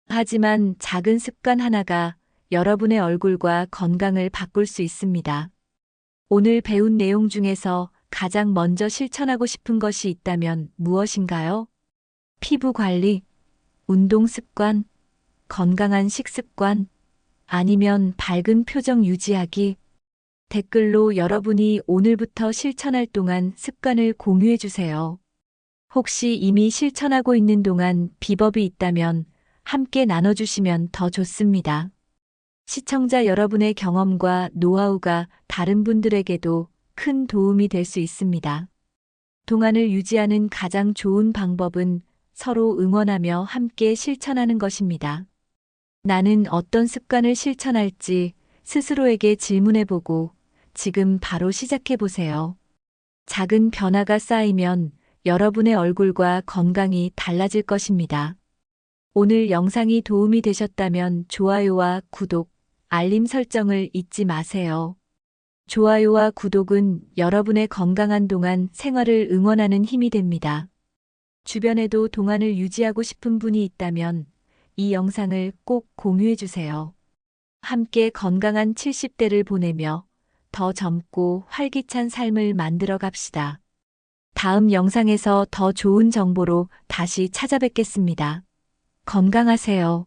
하지만 작은 습관 하나가 여러분의 얼굴과 건강을 바꿀 수 있습니다. 오늘 배운 내용 중에서 가장 먼저 실천하고 싶은 것이 있다면 무엇인가요? 피부 관리, 운동 습관, 건강한 식습관, 아니면 밝은 표정 유지하기? 댓글로 여러분이 오늘부터 실천할 동안 습관을 공유해 주세요. 혹시 이미 실천하고 있는 동안 비법이 있다면 함께 나눠주시면 더 좋습니다. 시청자 여러분의 경험과 노하우가 다른 분들에게도 큰 도움이 될 수 있습니다. 동안을 유지하는 가장 좋은 방법은 서로 응원하며 함께 실천하는 것입니다. 나는 어떤 습관을 실천할지 스스로에게 질문해보고 지금 바로 시작해보세요. 작은 변화가 쌓이면 여러분의 얼굴과 건강이 달라질 것입니다. 오늘 영상이 도움이 되셨다면 좋아요와 구독, 알림 설정을 잊지 마세요. 좋아요와 구독은 여러분의 건강한 동안 생활을 응원하는 힘이 됩니다. 주변에도 동안을 유지하고 싶은 분이 있다면 이 영상을 꼭 공유해 주세요. 함께 건강한 70대를 보내며 더 젊고 활기찬 삶을 만들어 갑시다. 다음 영상에서 더 좋은 정보로 다시 찾아뵙겠습니다. 건강하세요.